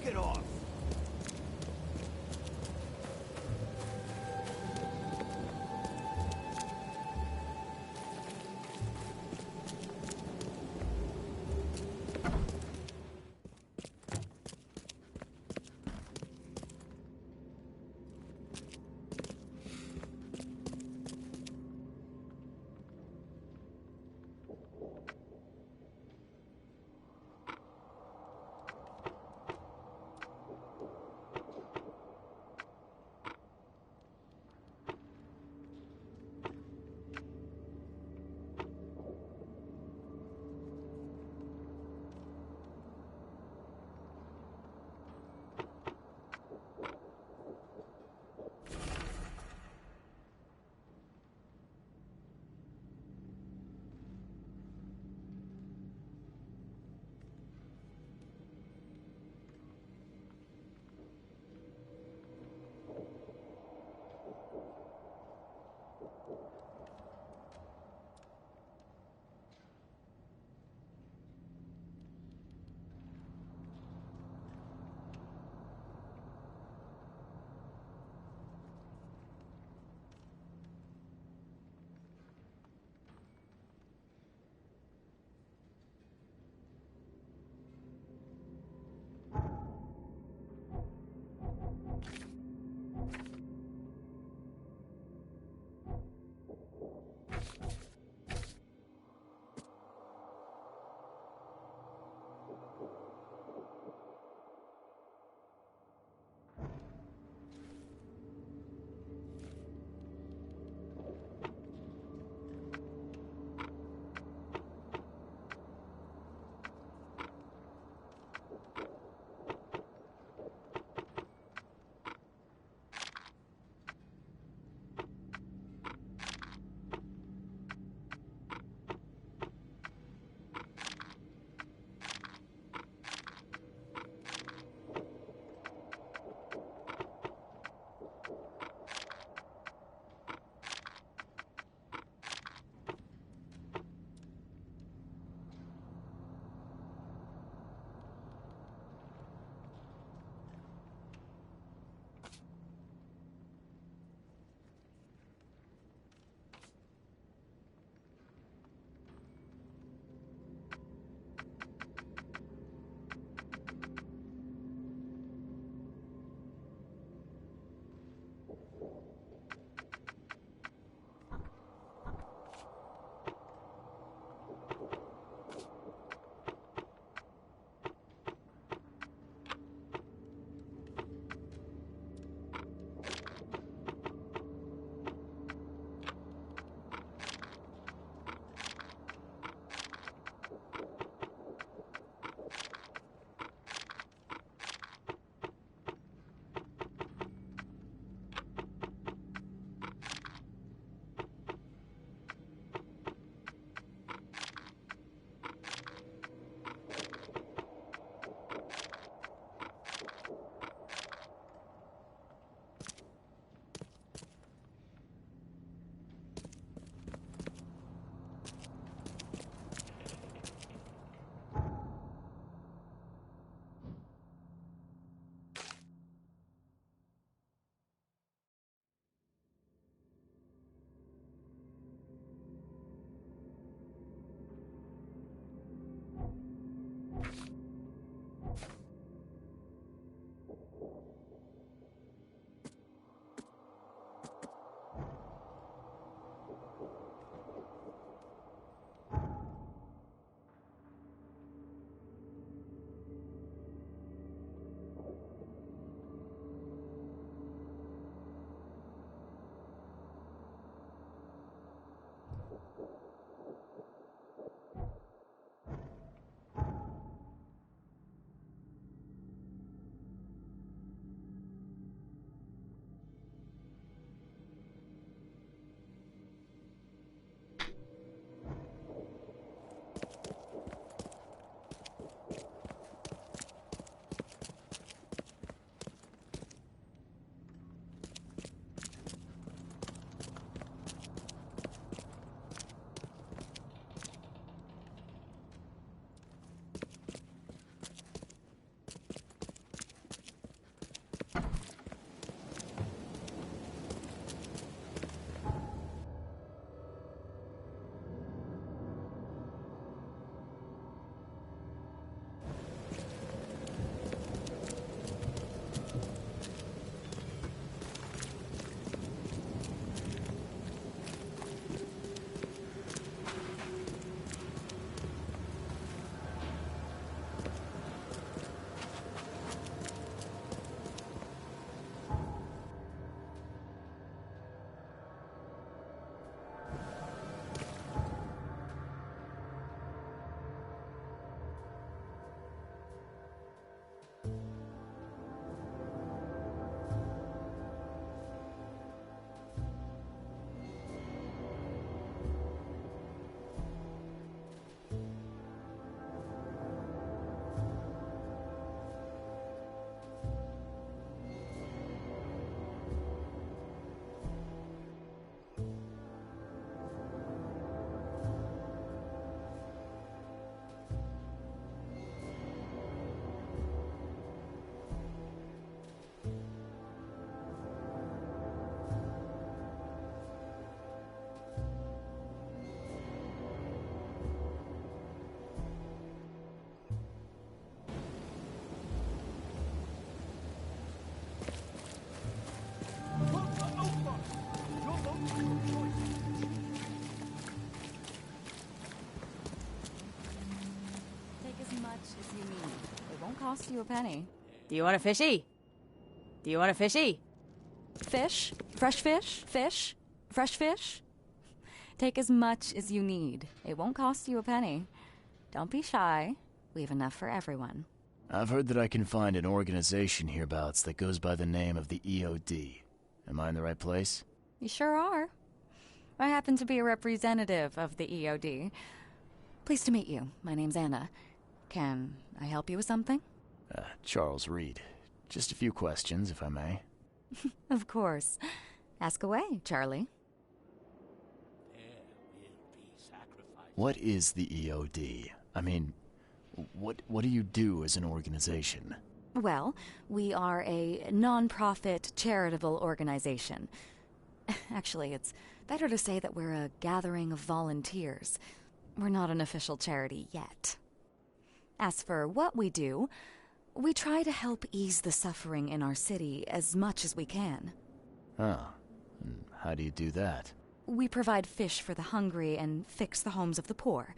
Knock it off! cost you a penny. Do you want a fishy? Do you want a fishy? Fish? Fresh fish? Fish? Fresh fish? Take as much as you need. It won't cost you a penny. Don't be shy. We have enough for everyone. I've heard that I can find an organization hereabouts that goes by the name of the EOD. Am I in the right place? You sure are. I happen to be a representative of the EOD. Pleased to meet you. My name's Anna. Can I help you with something? Charles Reed. Just a few questions, if I may. Of course. Ask away, Charlie. What is the EOD? I mean, what do you do as an organization? Well, we are a non-profit charitable organization. Actually, it's better to say that we're a gathering of volunteers. We're not an official charity yet. As for what we do, we try to help ease the suffering in our city as much as we can. Oh, and how do you do that? We provide fish for the hungry and fix the homes of the poor.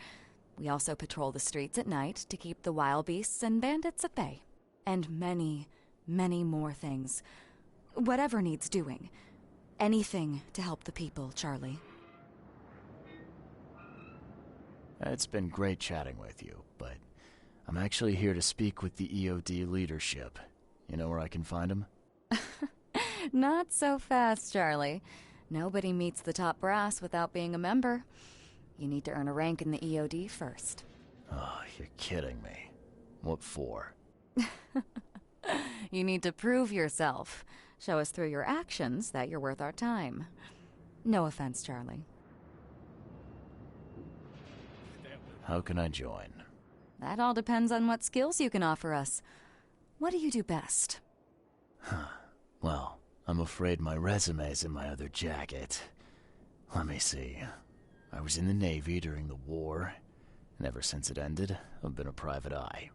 We also patrol the streets at night to keep the wild beasts and bandits at bay. And many, many more things. Whatever needs doing. Anything to help the people, Charlie. It's been great chatting with you, but I'm actually here to speak with the EOD leadership. You know where I can find them? Not so fast, Charlie. Nobody meets the top brass without being a member. You need to earn a rank in the EOD first. Oh, you're kidding me. What for? You need to prove yourself. Show us through your actions that you're worth our time. No offense, Charlie. How can I join? That all depends on what skills you can offer us. What do you do best? Well, I'm afraid my resume's in my other jacket. Let me see. I was in the Navy during the war, and ever since it ended, I've been a private eye.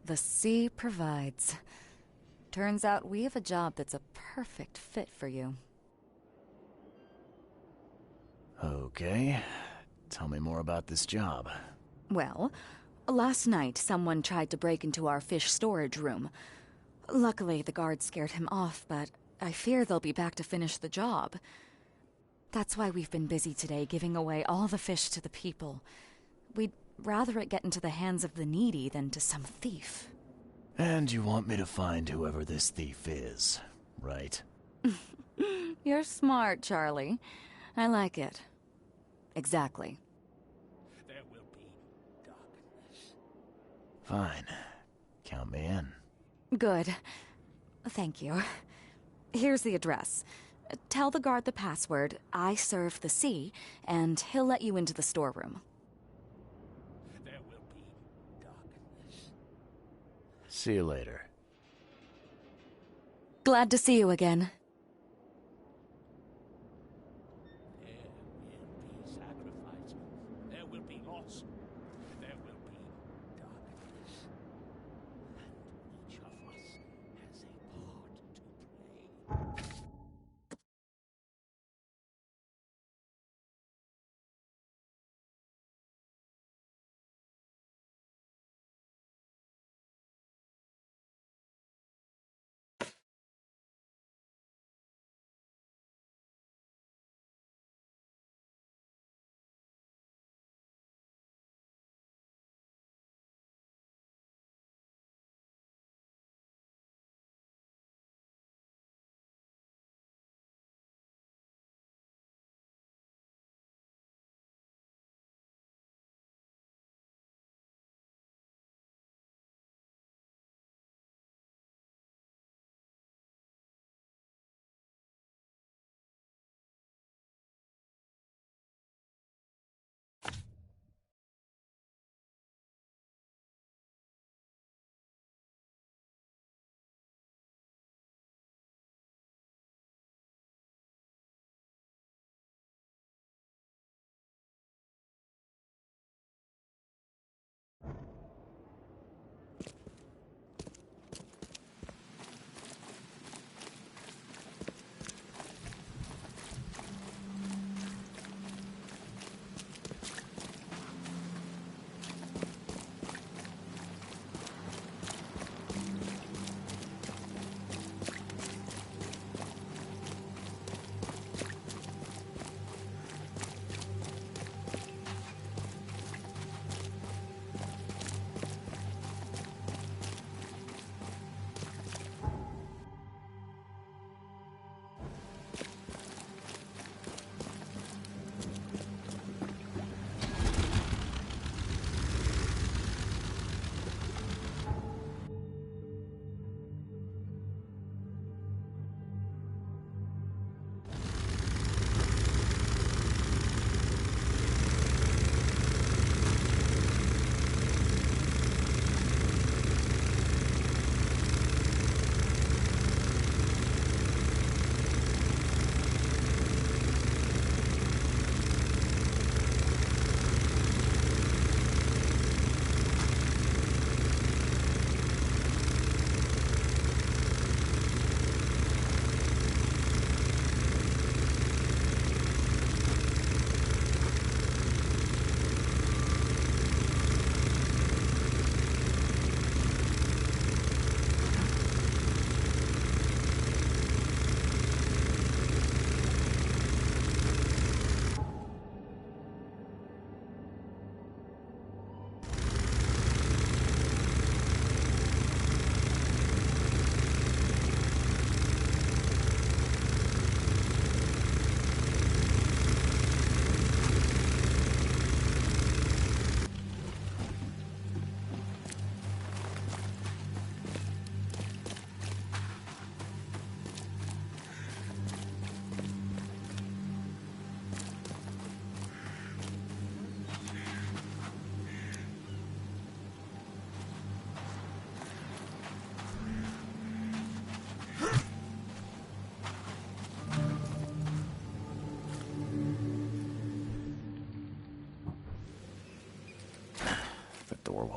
The sea provides. Turns out we have a job that's a perfect fit for you. Okay. Tell me more about this job. Well, last night someone tried to break into our fish storage room. Luckily, the guards scared him off, but I fear they'll be back to finish the job. That's why we've been busy today giving away all the fish to the people. We'd rather it get into the hands of the needy than to some thief. And you want me to find whoever this thief is, right? You're smart, Charlie. I like it. Exactly. There will be darkness. Fine. Count me in. Good. Thank you. Here's the address. Tell the guard the password, I serve the sea, and he'll let you into the storeroom. There will be darkness. See you later. Glad to see you again.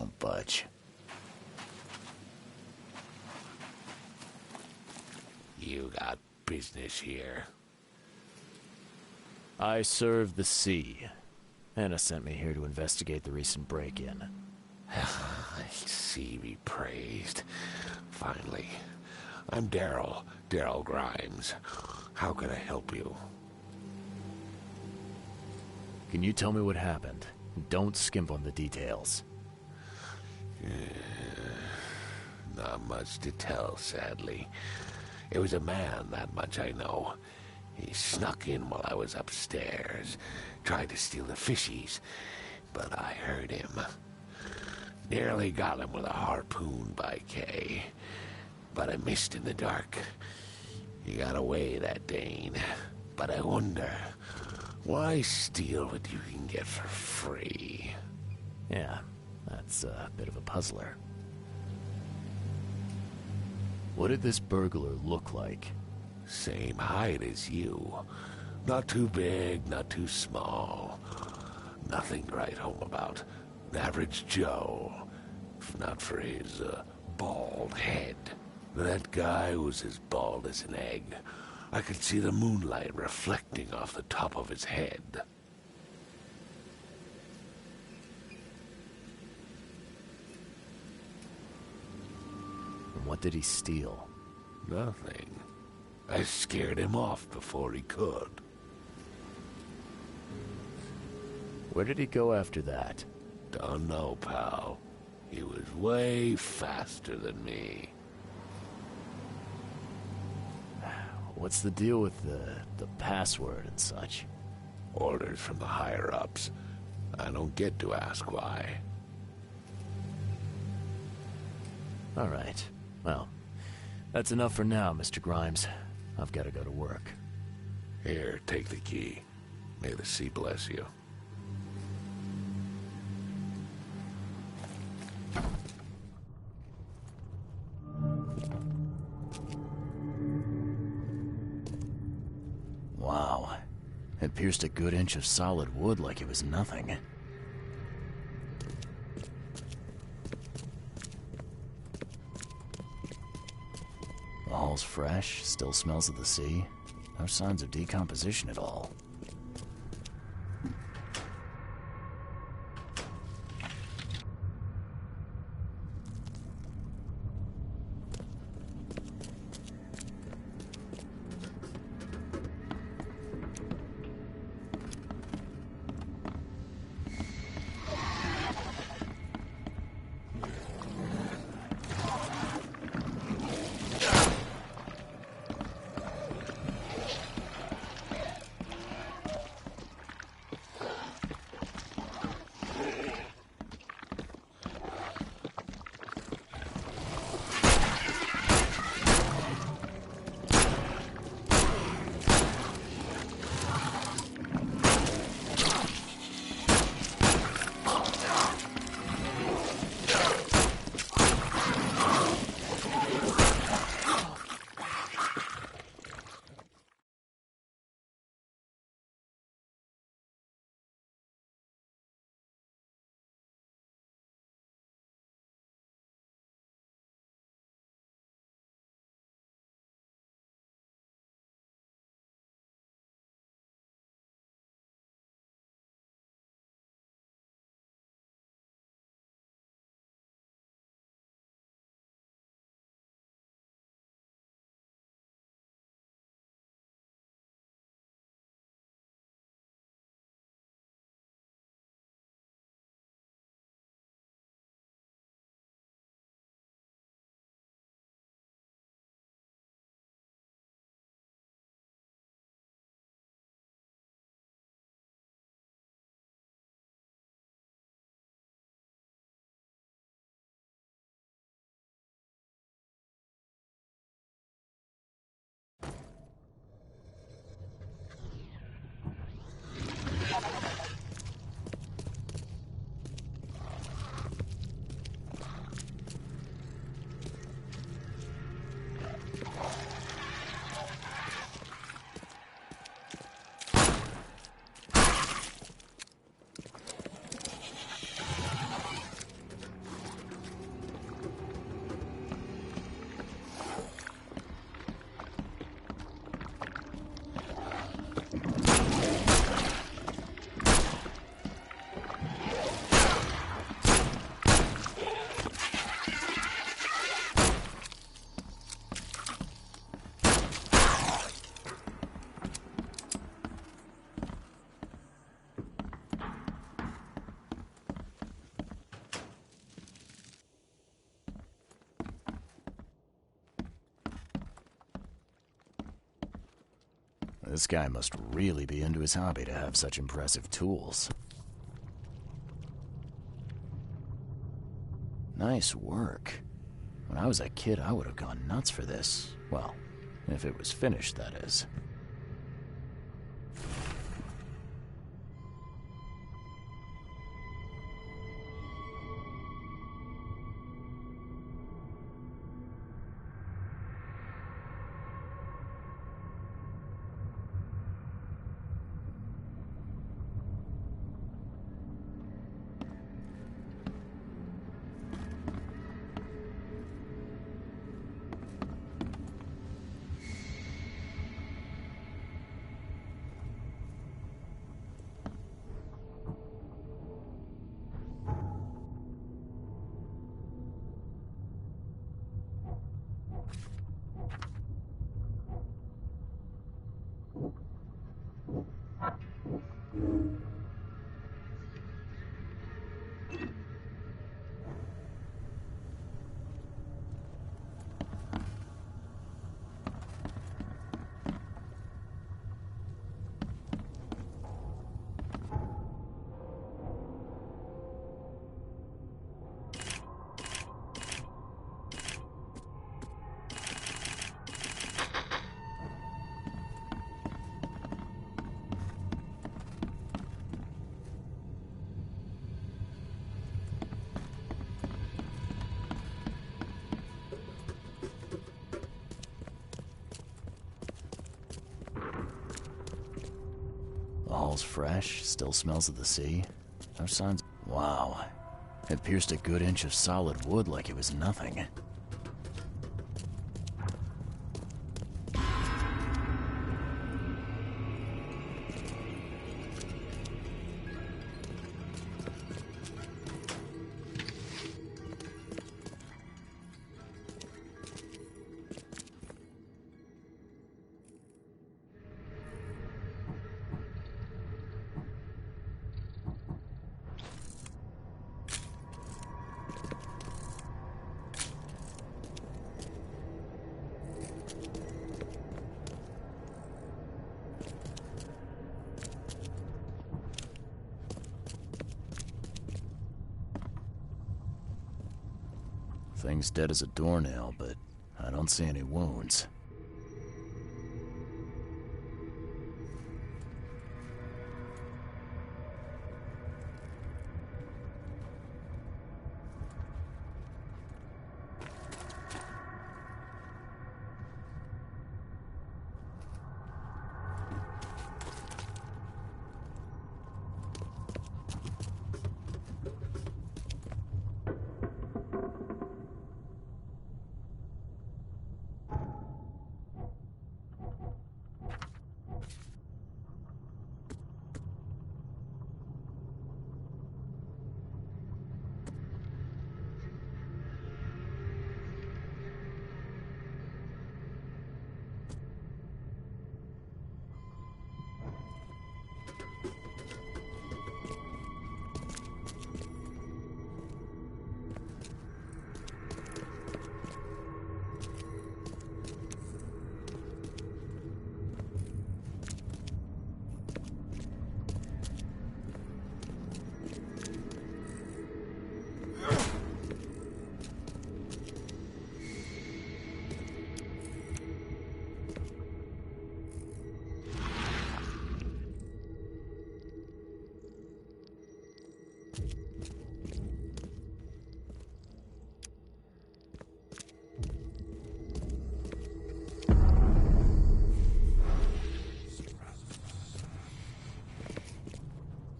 won't budge. You got business here. I serve the sea. Anna sent me here to investigate the recent break-in. I see be praised. Finally. I'm Daryl Grimes. How can I help you? Can you tell me what happened? Don't skimp on the details. Not much to tell, sadly. It was a man, that much I know. He snuck in while I was upstairs, tried to steal the fishies, but I heard him. Nearly got him with a harpoon by Kay, but I missed in the dark. He got away, that Dane, but I wonder, why steal what you can get for free? Yeah, that's a bit of a puzzler. What did this burglar look like? Same height as you. Not too big, not too small. Nothing to write home about. An average Joe. If not for his, bald head. That guy was as bald as an egg. I could see the moonlight reflecting off the top of his head. And what did he steal? Nothing. I scared him off before he could. Where did he go after that? Don't know, pal. He was way faster than me. What's the deal with the password and such? Orders from the higher-ups. I don't get to ask why. All right. Well, that's enough for now, Mr. Grimes. I've got to go to work. Here, take the key. May the sea bless you. Wow. It pierced a good inch of solid wood like it was nothing. The hall's fresh, still smells of the sea. No signs of decomposition at all. This guy must really be into his hobby to have such impressive tools. Nice work. When I was a kid, I would have gone nuts for this. Well, if it was finished, that is. The hall's fresh, still smells of the sea. No signs. Wow. It pierced a good inch of solid wood like it was nothing. Thing's dead as a doornail, but I don't see any wounds.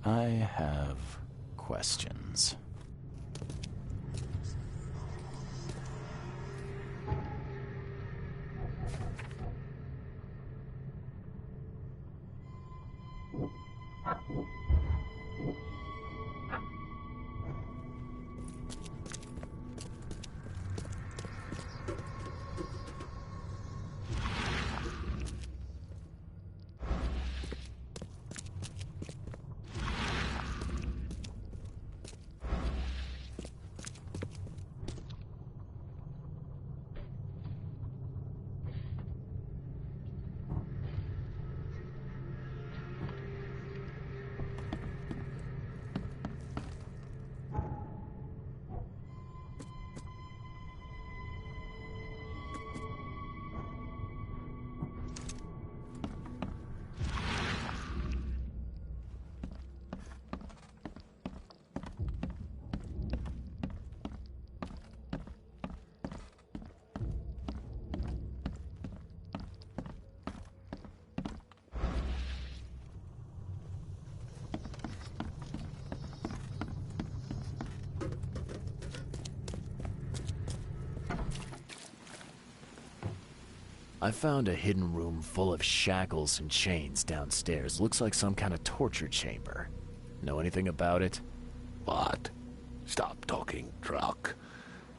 I have questions. I found a hidden room full of shackles and chains downstairs. Looks like some kind of torture chamber. Know anything about it? What? Stop talking, Druck.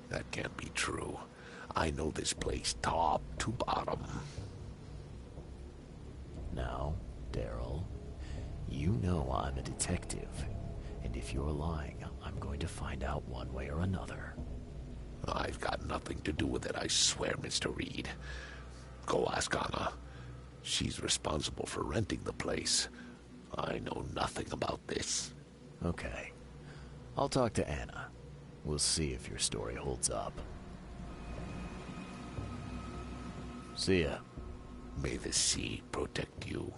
That can't be true. I know this place top to bottom. Now, Daryl, you know I'm a detective. And if you're lying, I'm going to find out one way or another. I've got nothing to do with it, I swear, Mr. Reed. Go ask Anna. She's responsible for renting the place. I know nothing about this. Okay. I'll talk to Anna. We'll see if your story holds up. See ya. May the sea protect you.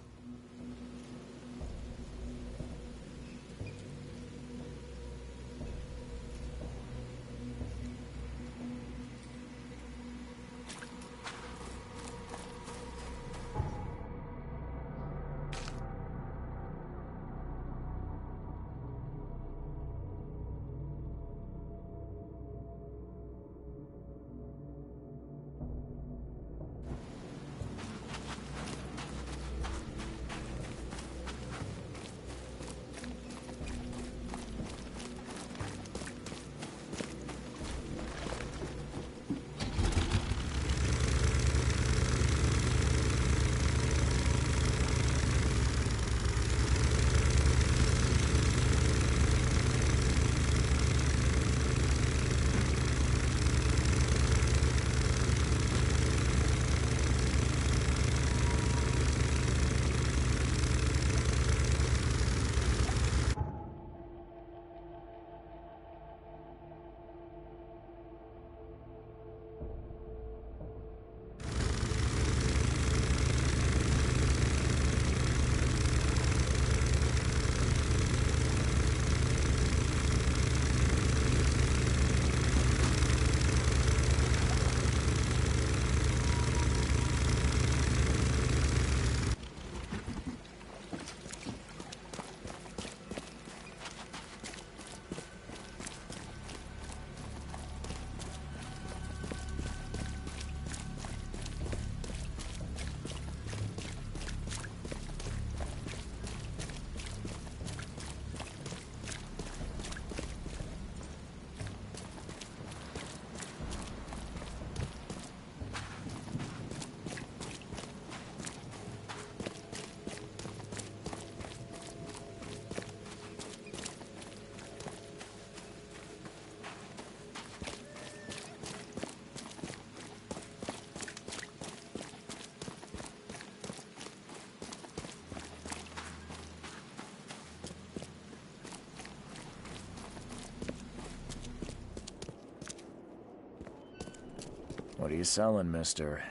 What are you selling, mister?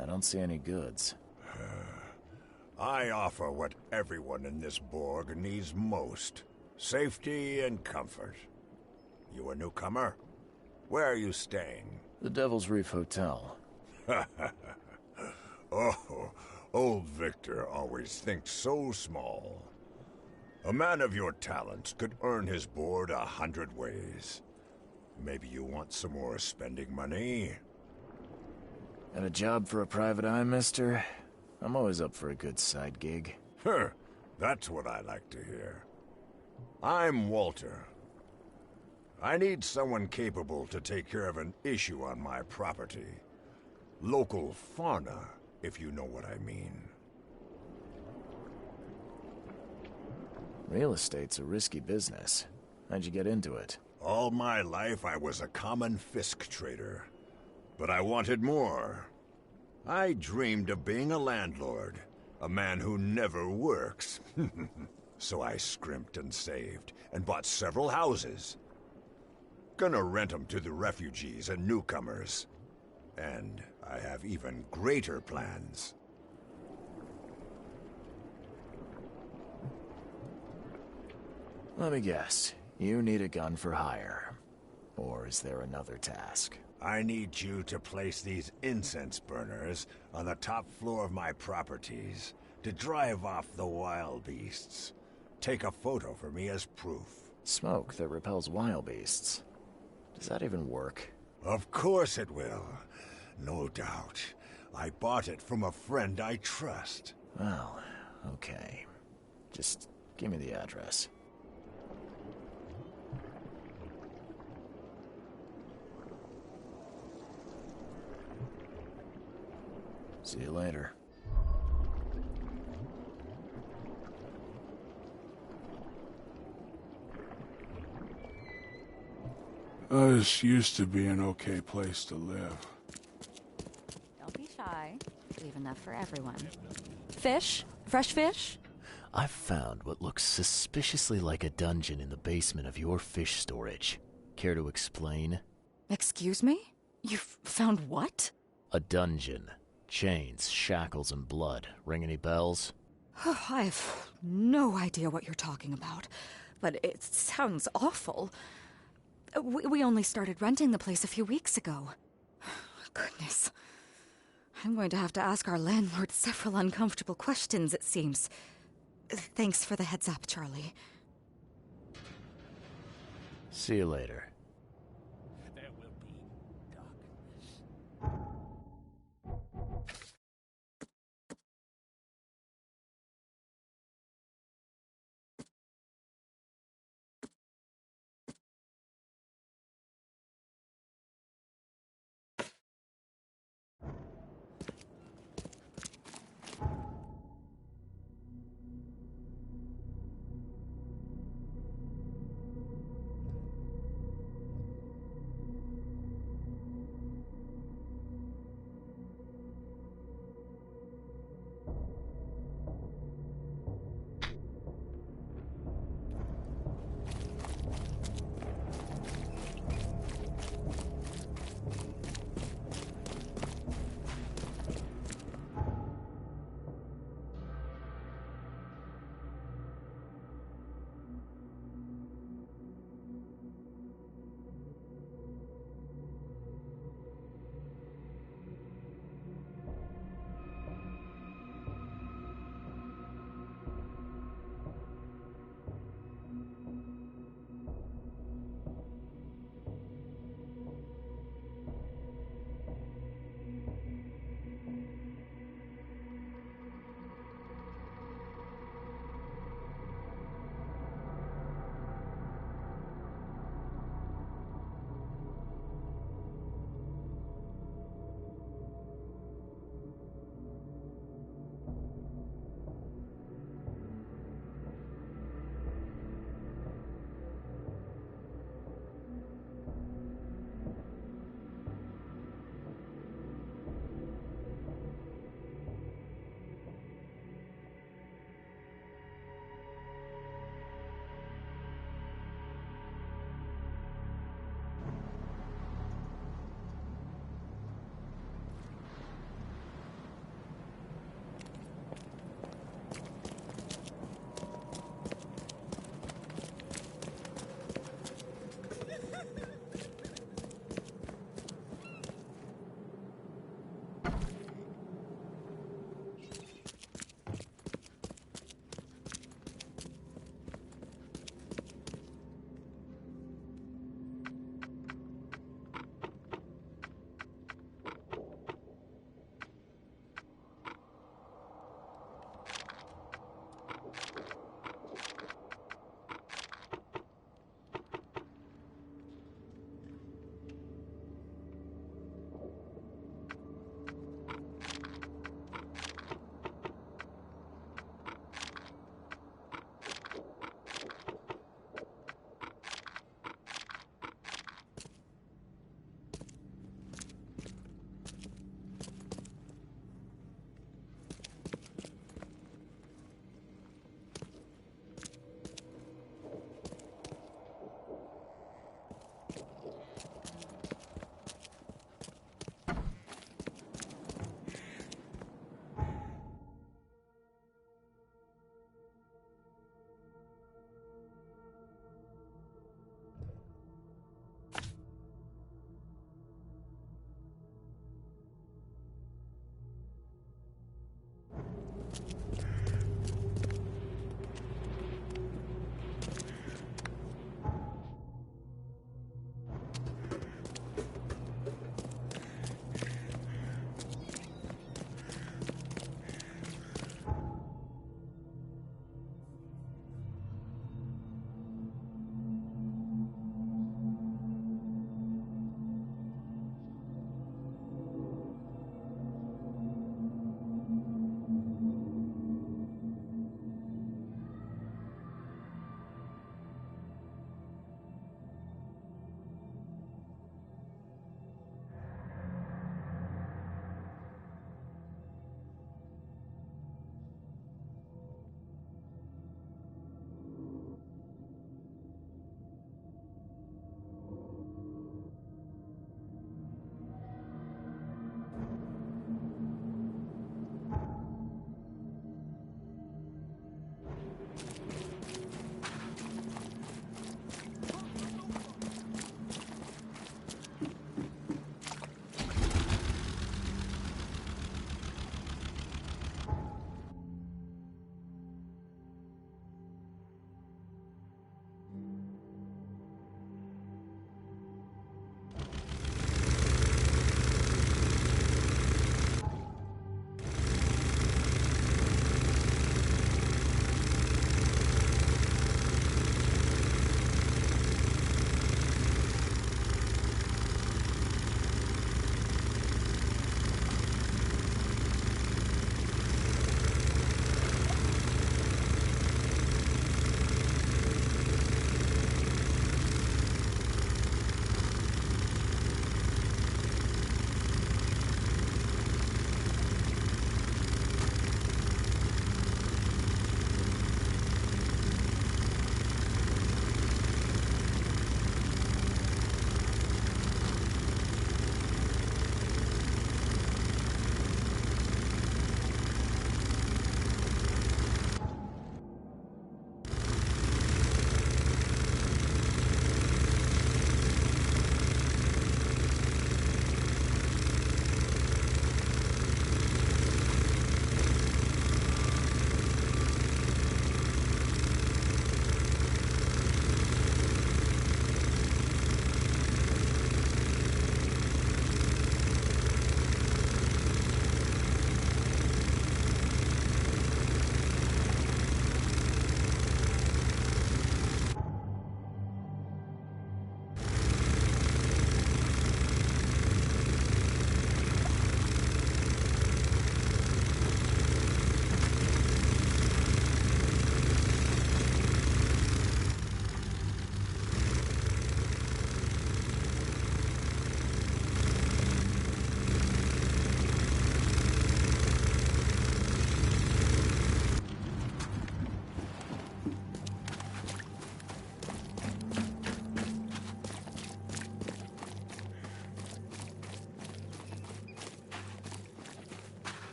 I don't see any goods. I offer what everyone in this Borg needs most. Safety and comfort. You a newcomer? Where are you staying? The Devil's Reef Hotel. Oh, old Victor always thinks so small. A man of your talents could earn his board 100 ways. Maybe you want some more spending money? Got a job for a private eye, mister? I'm always up for a good side gig. That's what I like to hear. I'm Walter. I need someone capable to take care of an issue on my property. Local fauna, if you know what I mean. Real estate's a risky business. How'd you get into it? All my life I was a common Fisk trader. But I wanted more. I dreamed of being a landlord, a man who never works. So I scrimped and saved, and bought several houses. Gonna rent them to the refugees and newcomers. And I have even greater plans. Let me guess. You need a gun for hire. Or is there another task? I need you to place these incense burners on the top floor of my properties to drive off the wild beasts. Take a photo for me as proof. Smoke that repels wild beasts. Does that even work? Of course it will. No doubt. I bought it from a friend I trust. Well, okay. Just give me the address. See you later. This used to be an okay place to live. Don't be shy. Leave enough for everyone. Fish? Fresh fish? I've found what looks suspiciously like a dungeon in the basement of your fish storage. Care to explain? Excuse me? You've found what? A dungeon. Chains, shackles, and blood. Ring any bells? I've no idea what you're talking about, but it sounds awful. We only started renting the place a few weeks ago. Goodness. I'm going to have to ask our landlord several uncomfortable questions, it seems. Thanks for the heads up, Charlie. See you later. There will be darkness.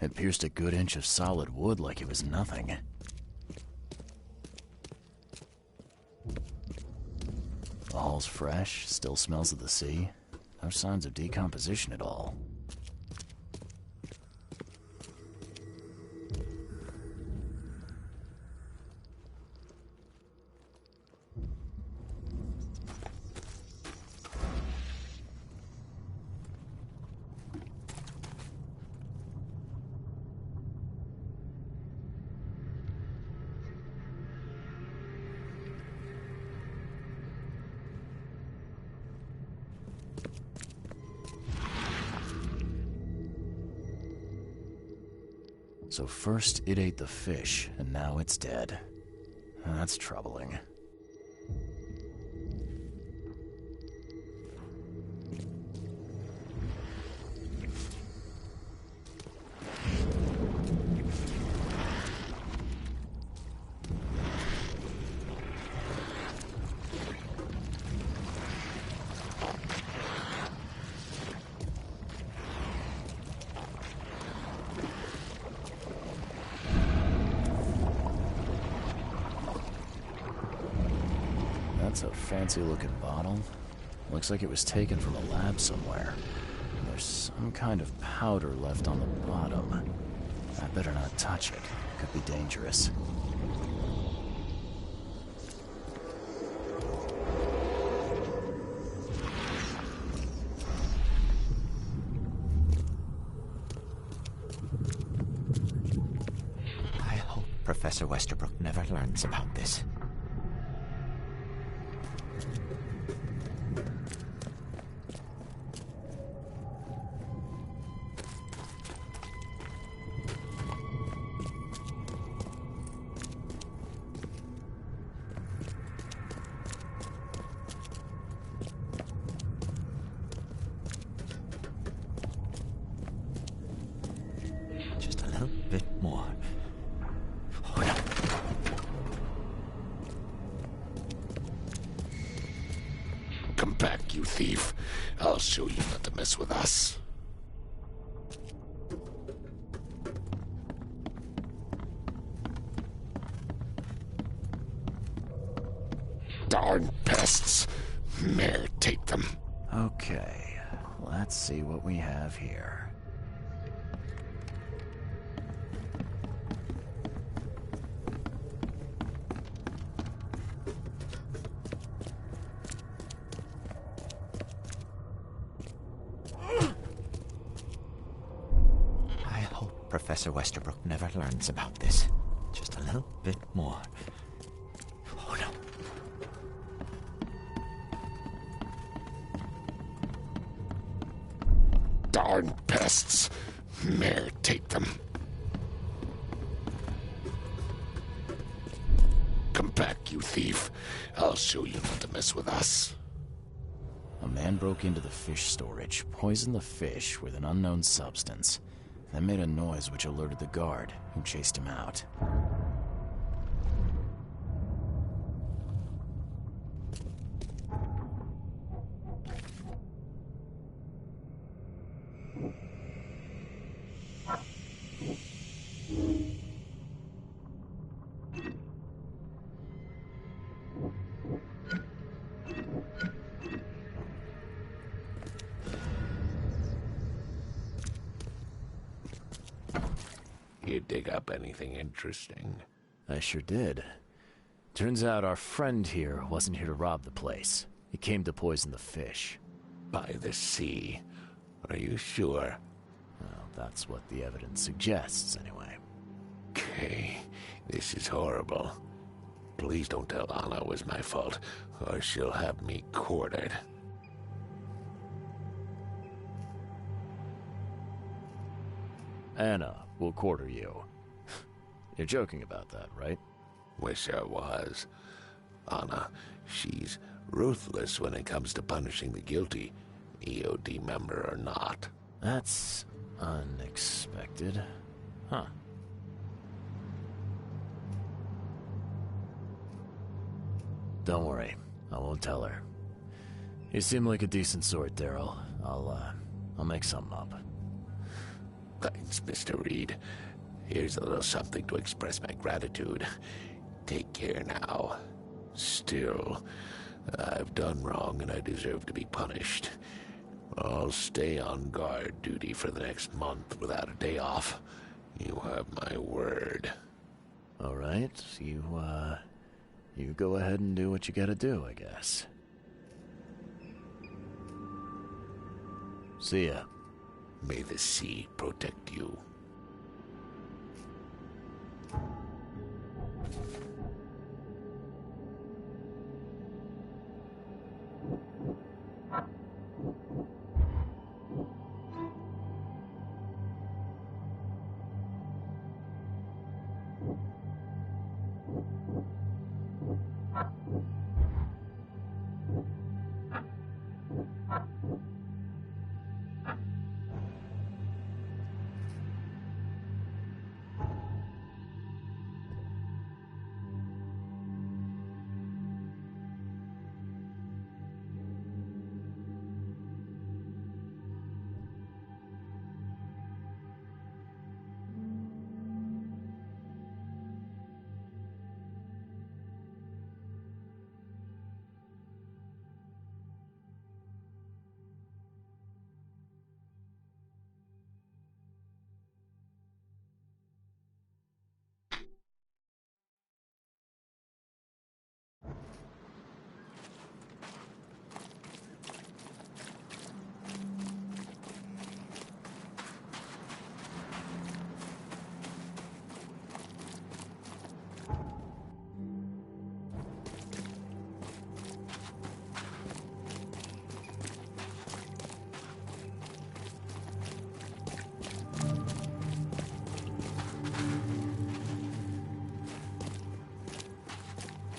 It pierced a good inch of solid wood like it was nothing. The hull's fresh, still smells of the sea. No signs of decomposition at all. So first it ate the fish, and now it's dead. That's troubling. That's a fancy-looking bottle. Looks like it was taken from a lab somewhere. There's some kind of powder left on the bottom. I better not touch it. Could be dangerous. I hope Professor Westerbrook never learns about this. Just a little bit more. Oh, no. Come back, you thief. I'll show you not to mess with us. Darn pests. Mayor, take them. Okay, let's see what we have here. I hope Professor Westerbrook never learns about this. Just a little bit more. Oh, no. Darn pests. Mayor, take them. Come back, you thief. I'll show you not to mess with us. A man broke into the fish storage, poisoned the fish with an unknown substance, then made a noise which alerted the guard, who chased him out. You dig up anything interesting? I sure did. Turns out our friend here wasn't here to rob the place. He came to poison the fish. By the sea. Are you sure? Well, that's what the evidence suggests, anyway. Okay, this is horrible. Please don't tell Anna it was my fault, or she'll have me quartered. Anna will quarter you. You're joking about that, right? Wish I was. Anna, she's ruthless when it comes to punishing the guilty, EOD member or not. That's unexpected. Huh. Don't worry. I won't tell her. You seem like a decent sort, Daryl. I'll make something up. Thanks, Mr. Reed. Here's a little something to express my gratitude. Take care now. Still, I've done wrong and I deserve to be punished. I'll stay on guard duty for the next month without a day off. You have my word. All right, you go ahead and do what you gotta do, I guess. See ya. May the sea protect you.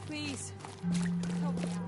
Please, help me out.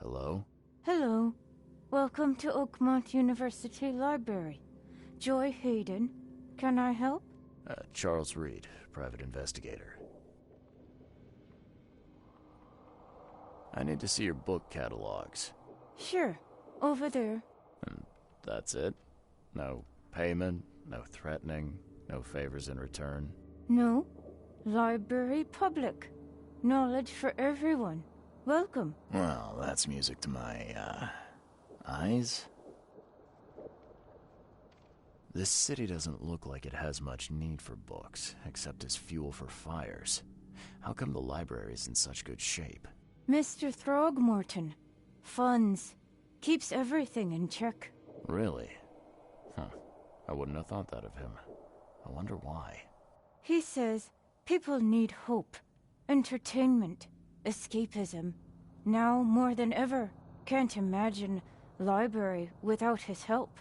Hello? Hello. Welcome to Oakmont University Library. Joy Hayden. Can I help? Charles Reed, private investigator. I need to see your book catalogs. Sure. Over there. And that's it? No payment, no threatening, no favors in return? No. Library public. Knowledge for everyone. Welcome. Well, that's music to my, eyes. This city doesn't look like it has much need for books, except as fuel for fires. How come the library's in such good shape? Mr. Throgmorton. Funds. Keeps everything in check. Really? Huh. I wouldn't have thought that of him. I wonder why. He says people need hope, entertainment, escapism. Now more than ever. Can't imagine library without his help.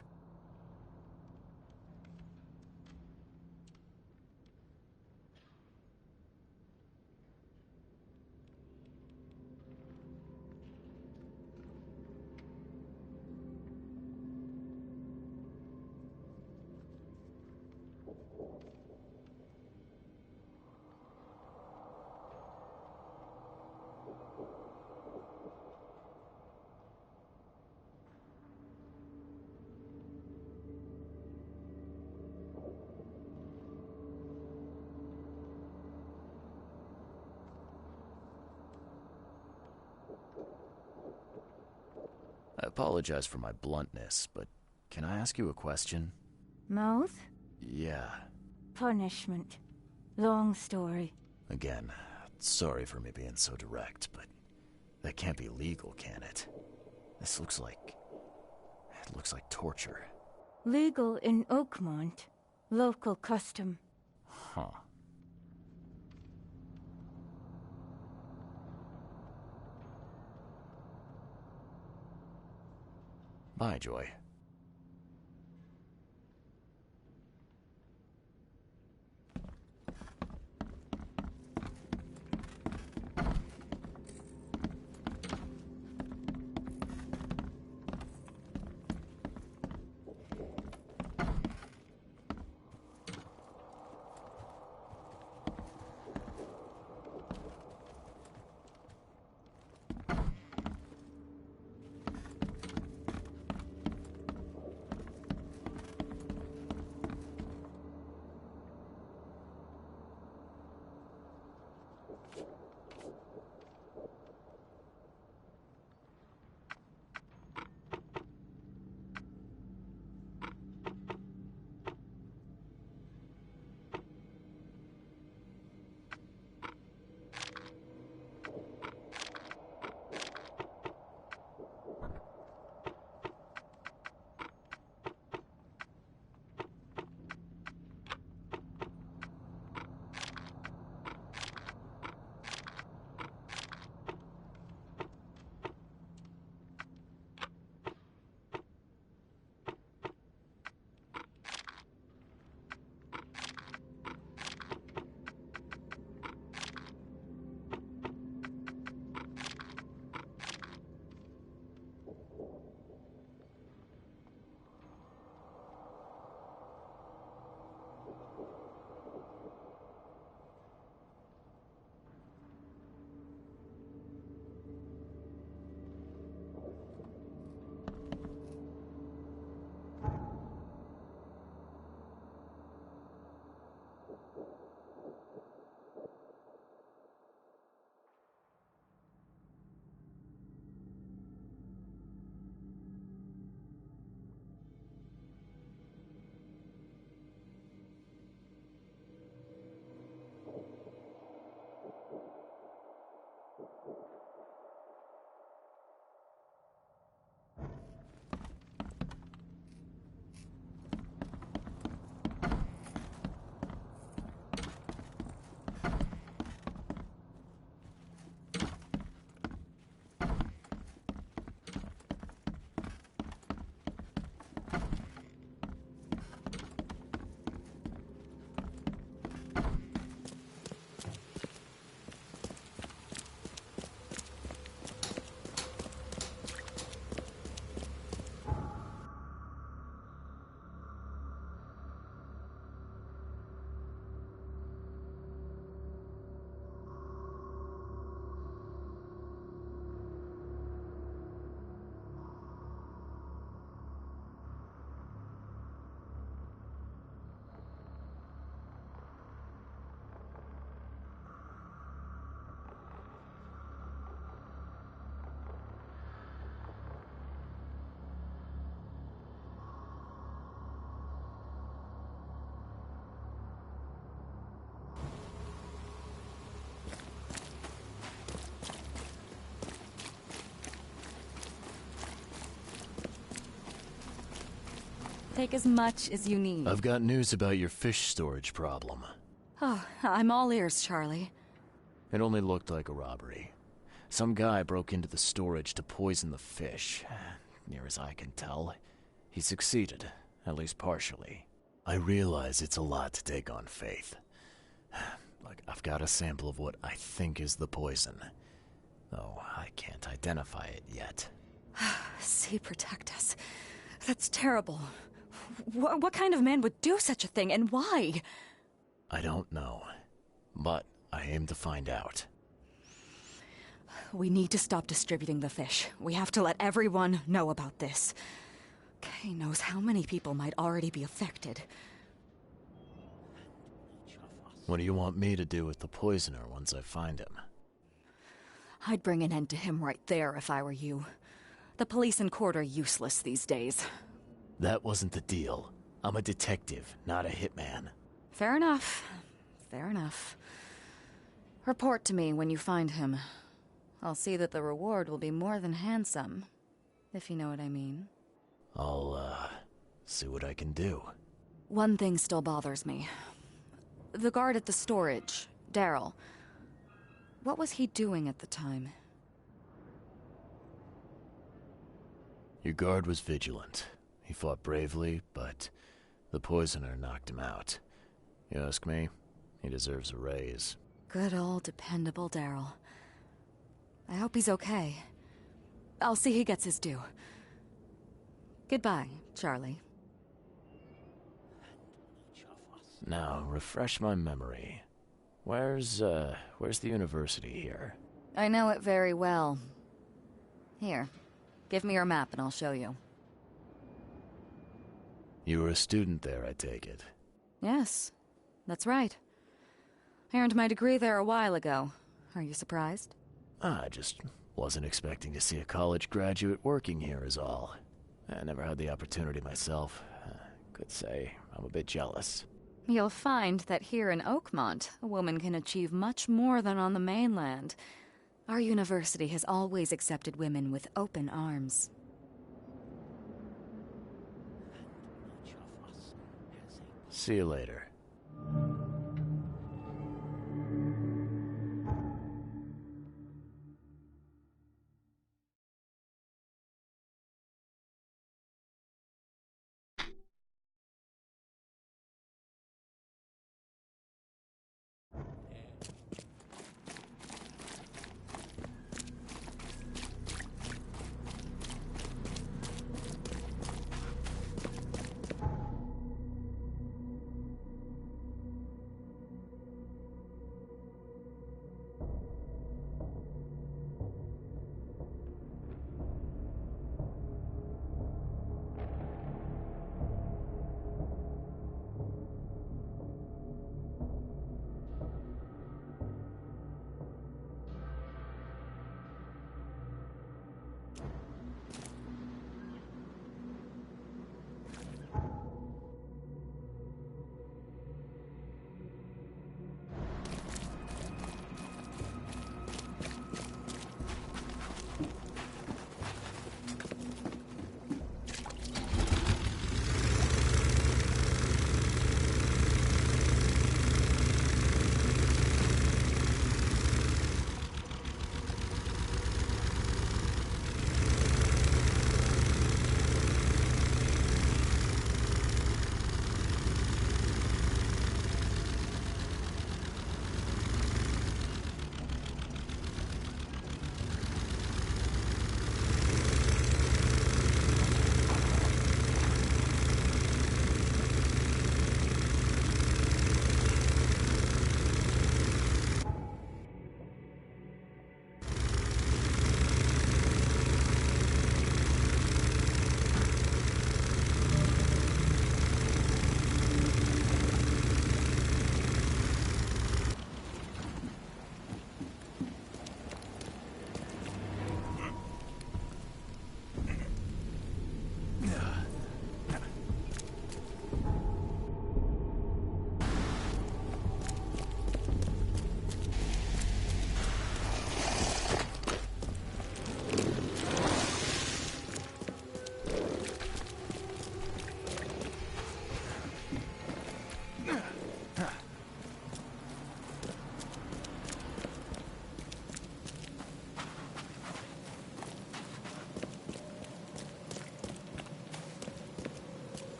I apologize for my bluntness, but can I ask you a question? Mouth? Yeah. Punishment. Long story. Again, sorry for me being so direct, but that can't be legal, can it? This looks like... it looks like torture. Legal in Oakmont. Local custom. Huh. Bye, Joy. take as much as you need. I've got news about your fish storage problem. Oh, I'm all ears, Charlie. It only looked like a robbery. Some guy broke into the storage to poison the fish. Near as I can tell, he succeeded, at least partially. I realize it's a lot to take on faith. Look, I've got a sample of what I think is the poison, though I can't identify it yet. See, protect us. That's terrible. What kind of man would do such a thing, and why? I don't know, but I aim to find out. We need to stop distributing the fish. We have to let everyone know about this. Kay knows how many people might already be affected. What do you want me to do with the poisoner once I find him? I'd bring an end to him right there if I were you. The police and court are useless these days. That wasn't the deal. I'm a detective, not a hitman. Fair enough. Fair enough. Report to me when you find him. I'll see that the reward will be more than handsome, if you know what I mean. I'll, see what I can do. One thing still bothers me. The guard at the storage, Daryl. What was he doing at the time? Your guard was vigilant. He fought bravely, but the poisoner knocked him out. You ask me, he deserves a raise. Good old dependable Daryl. I hope he's okay. I'll see he gets his due. Goodbye, Charlie. Now, refresh my memory. Where's the university here? I know it very well. Here, give me your map and I'll show you. You were a student there, I take it. Yes, that's right. I earned my degree there a while ago. Are you surprised? I just wasn't expecting to see a college graduate working here is all. I never had the opportunity myself. Could say I'm a bit jealous. You'll find that here in Oakmont, a woman can achieve much more than on the mainland. Our university has always accepted women with open arms. See you later.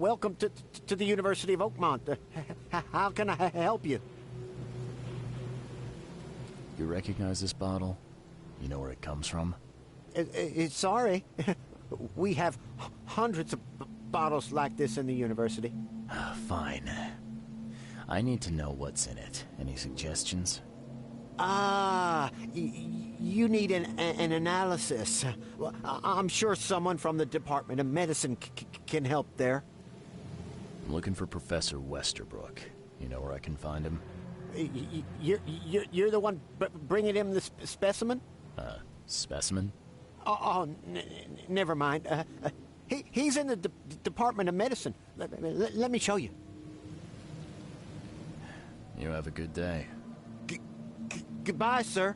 welcome to the University of Oakmont. How can I help you? You recognize this bottle? You know where it comes from? Sorry. We have hundreds of bottles like this in the university. Fine. I need to know what's in it. Any suggestions? You need an analysis. Well, I'm sure someone from the Department of Medicine can help there. I'm looking for Professor Westerbrook. You know where I can find him? You're the one bringing him the specimen? Specimen? Never mind. He's in the Department of Medicine. Let me show you. You have a good day. Goodbye, sir.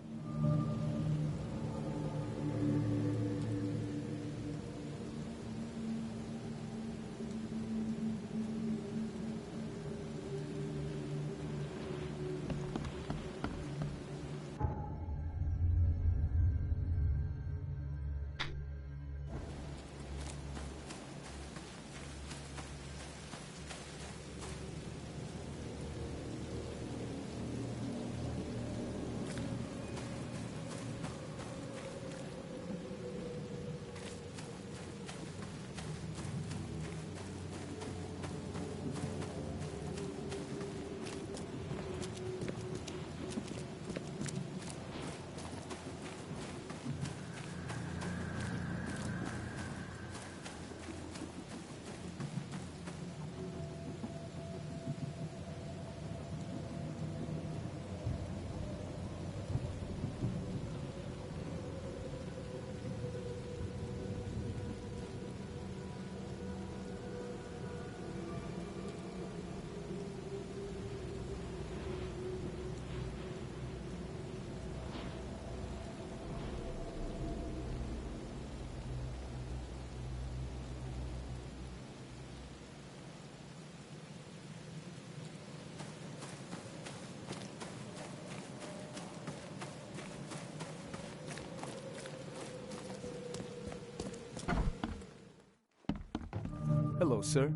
Hello, sir.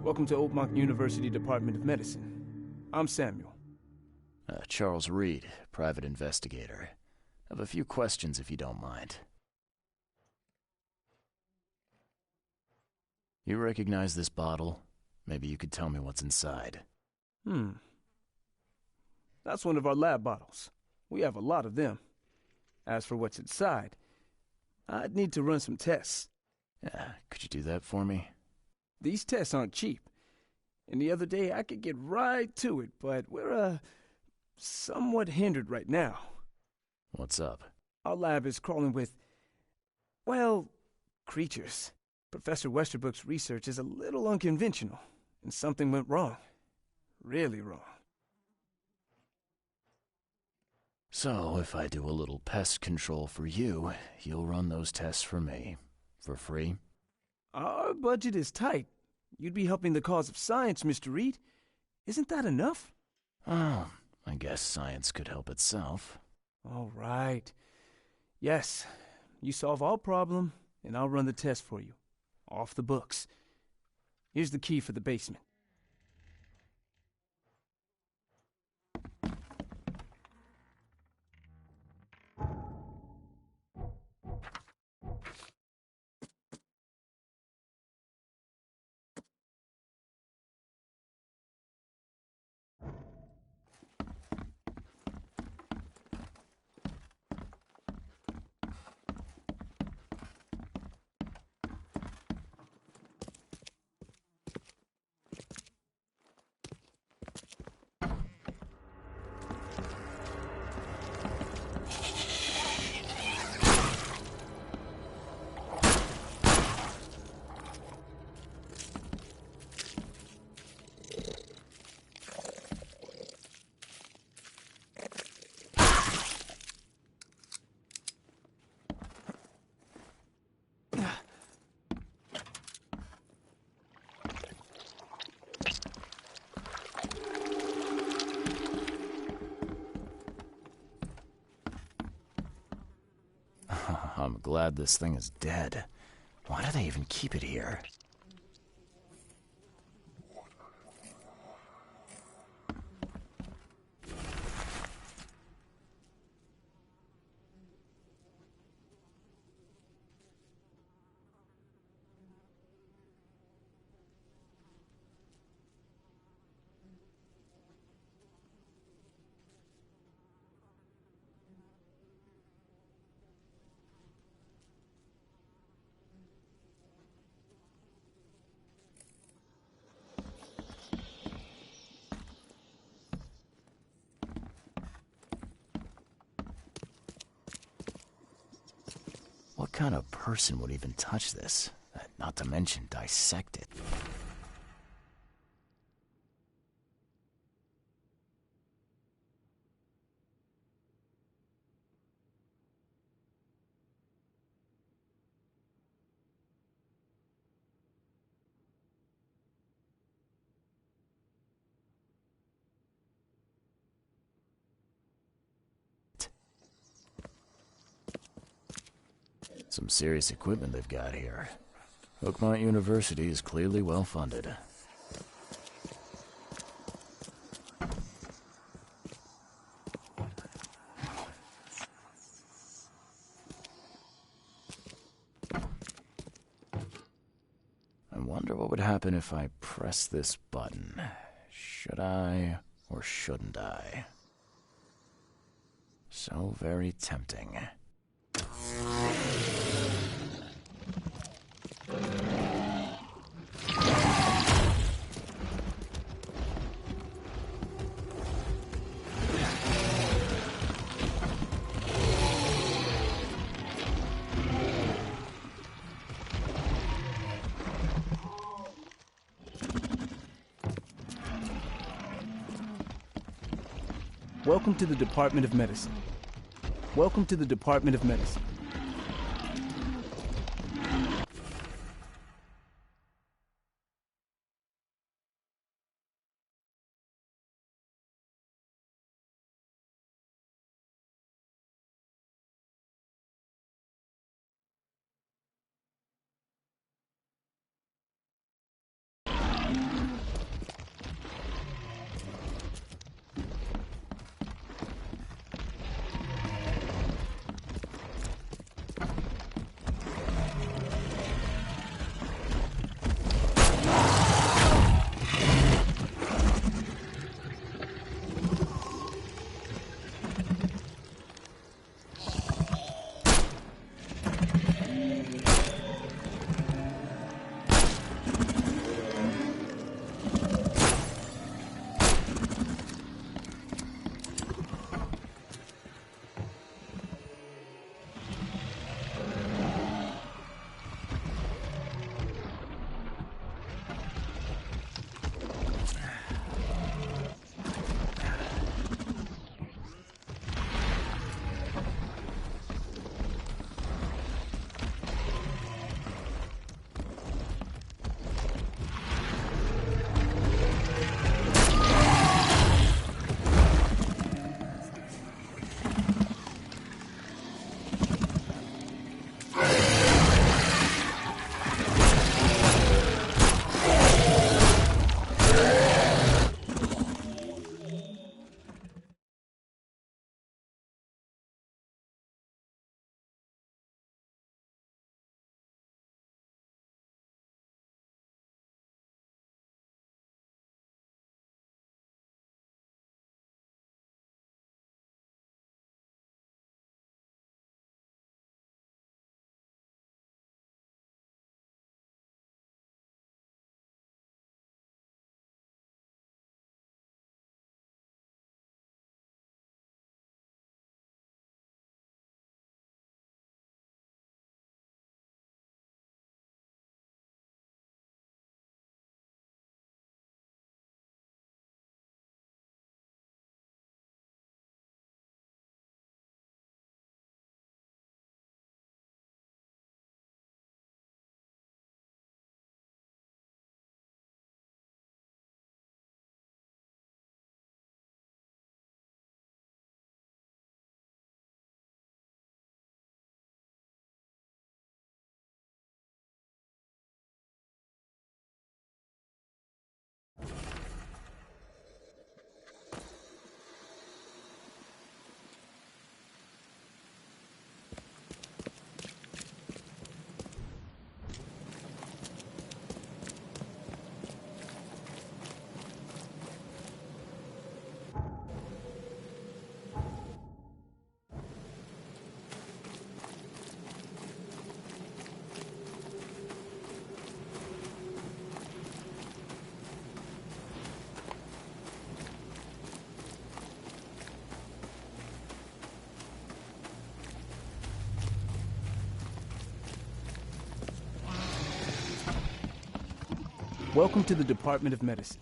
Welcome to Oakmont University Department of Medicine. I'm Samuel. Charles Reed, private investigator. I have a few questions if you don't mind. You recognize this bottle? Maybe you could tell me what's inside. That's one of our lab bottles. We have a lot of them. As for what's inside, I'd need to run some tests. Could you do that for me? These tests aren't cheap. And the other day I could get right to it, but we're, somewhat hindered right now. What's up? Our lab is crawling with, well, creatures. Professor Westerbrook's research is a little unconventional, and something went wrong. Really wrong. So, if I do a little pest control for you, you'll run those tests for me. For free? Our budget is tight. You'd be helping the cause of science, Mr. Reed. Isn't that enough? Oh, I guess science could help itself. All right. Yes, you solve our problem, and I'll run the test for you. Off the books. Here's the key for the basement. I'm glad this thing is dead. Why do they even keep it here? kind of person would even touch this? Not to mention dissect it. Some serious equipment they've got here. Oakmont University is clearly well funded. I wonder what would happen if I press this button. Should I or shouldn't I? So very tempting. Welcome to the Department of Medicine. Welcome to the Department of Medicine. Welcome to the Department of Medicine.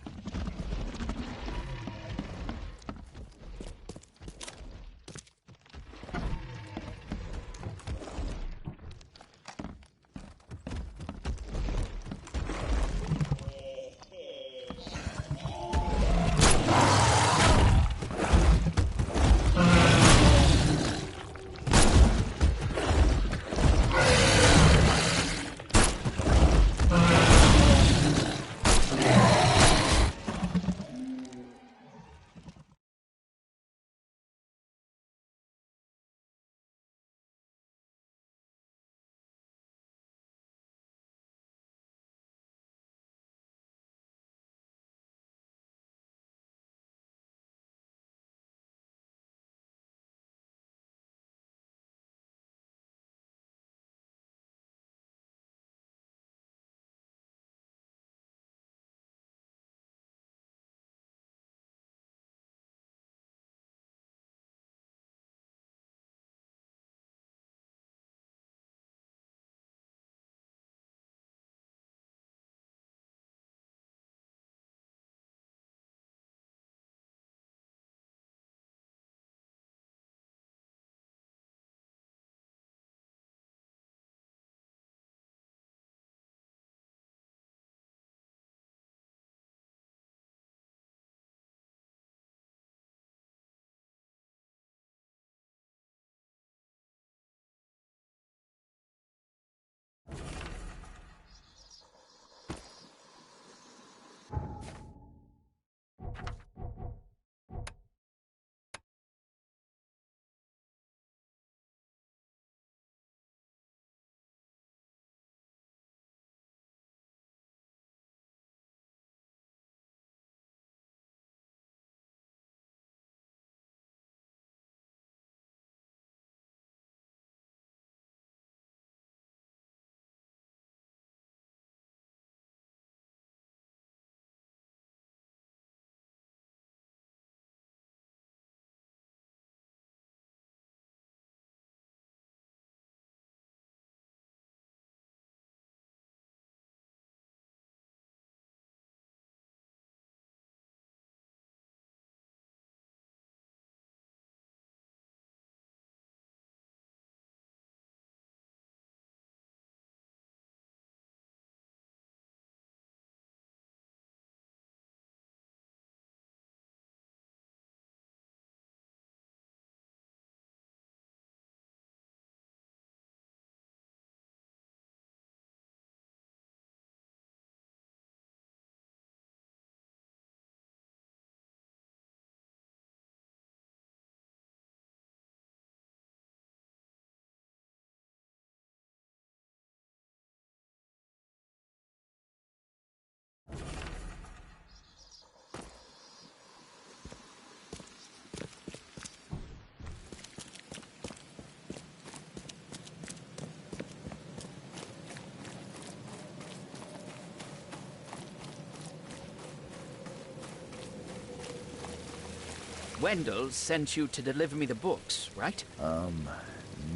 Wendell sent you to deliver me the books, right? No.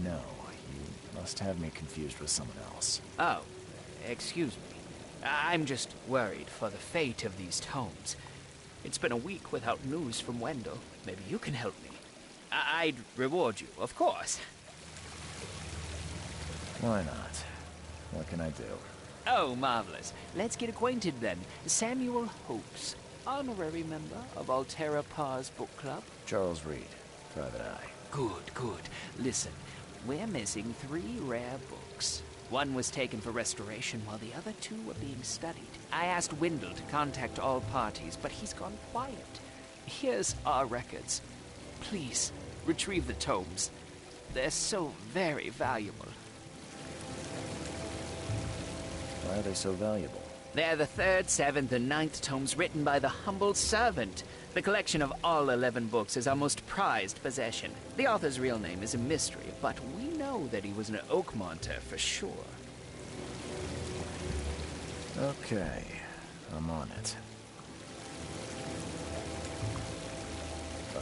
You must have me confused with someone else. Oh, excuse me. I'm just worried for the fate of these tomes. It's been a week without news from Wendell. Maybe you can help me. I'd reward you, of course. Why not? What can I do? Oh, marvelous. Let's get acquainted then. Samuel Hopes, honorary member of Altera Par's book club. Charles Reed, Private Eye. Good. Listen, we're missing 3 rare books. One was taken for restoration while the other 2 were being studied. I asked Wendell to contact all parties, but he's gone quiet. Here's our records. Please, retrieve the tomes. They're so very valuable. Why are they so valuable? They're the 3rd, 7th, and 9th tomes written by the humble servant. The collection of all 11 books is our most prized possession. The author's real name is a mystery, but we know that he was an Oakmonter for sure. Okay, I'm on it. Bye.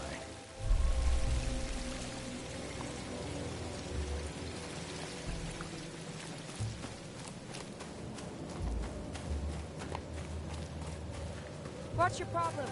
What's your problem?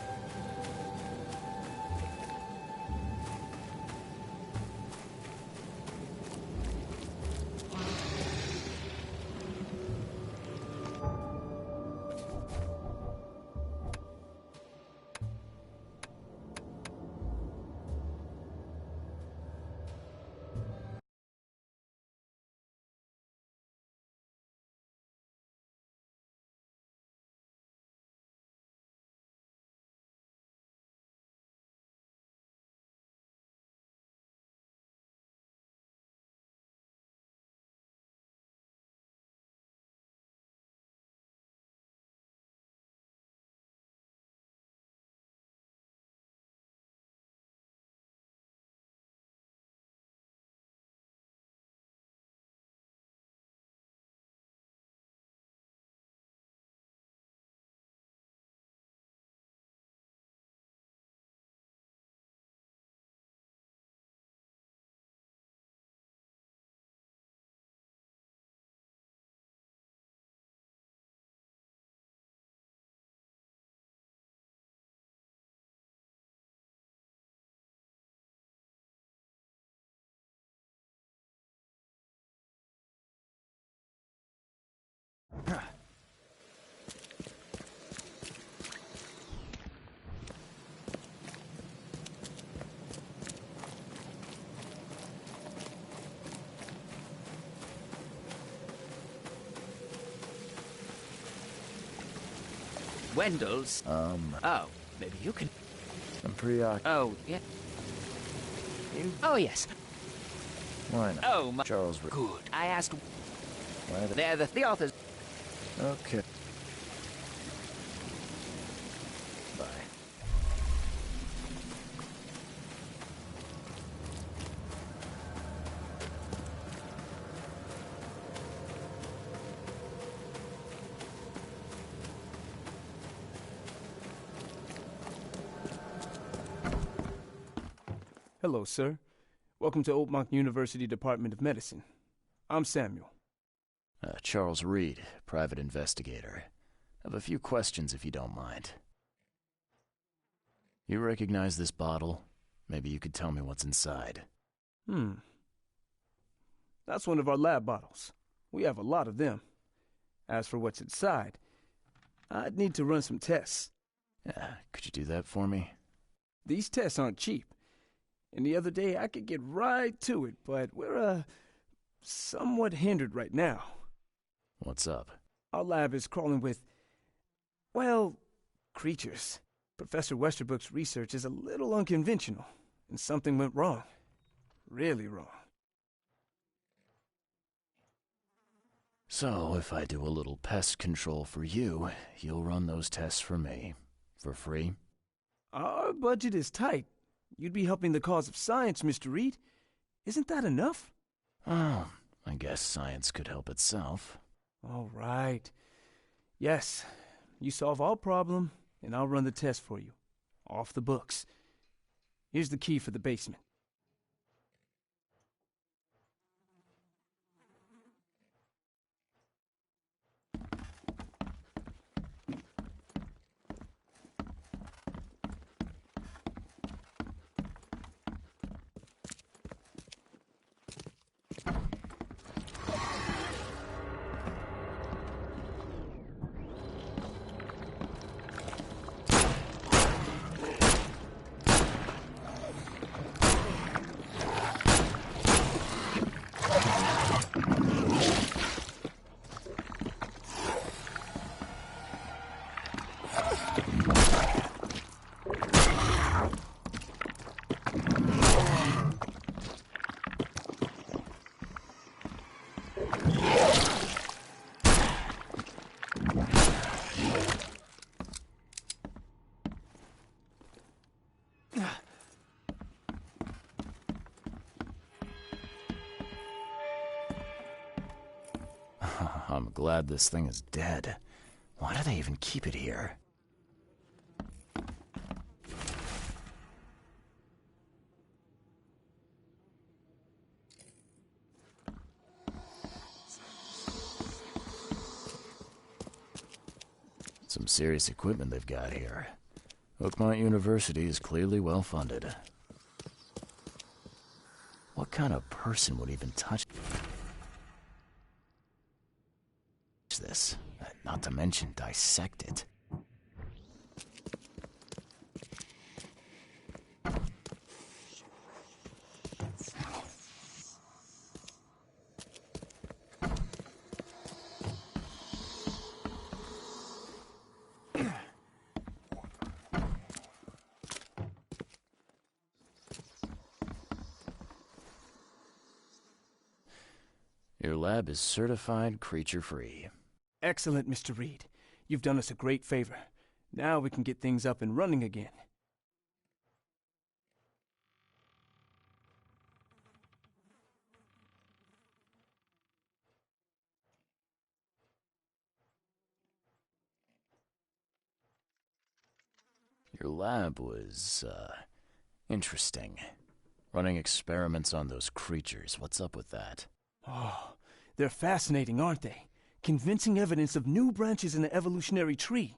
Wendell's? Oh, maybe you can... I'm preoccupied. Oh, yeah. Oh, yes. Why not? Oh, my... Charles... Good. I asked... Why They're the authors... Okay. Bye. Hello, sir. Welcome to Oakmont University Department of Medicine. I'm Samuel. Charles Reed, private investigator. I have a few questions if you don't mind. You recognize this bottle? Maybe you could tell me what's inside. That's one of our lab bottles. We have a lot of them. As for what's inside, I'd need to run some tests. Could you do that for me? These tests aren't cheap. And the other day I could get right to it, but we're, somewhat hindered right now. What's up? Our lab is crawling with, well, creatures. Professor Westerbrook's research is a little unconventional, and something went wrong. Really wrong. So, if I do a little pest control for you, you'll run those tests for me. For free? Our budget is tight. You'd be helping the cause of science, Mr. Reed. Isn't that enough? Oh, I guess science could help itself. All right. Yes, you solve our problem, and I'll run the test for you. Off the books. Here's the key for the basement. I'm glad this thing is dead. Why do they even keep it here? Some serious equipment they've got here. Oakmont University is clearly well funded. What kind of person would even touch this? Not to mention dissect it. Your lab is certified creature-free. Excellent, Mr. Reed. You've done us a great favor. Now we can get things up and running again. Your lab was, interesting. Running experiments on those creatures. What's up with that? Oh, they're fascinating, aren't they? Convincing evidence of new branches in the evolutionary tree.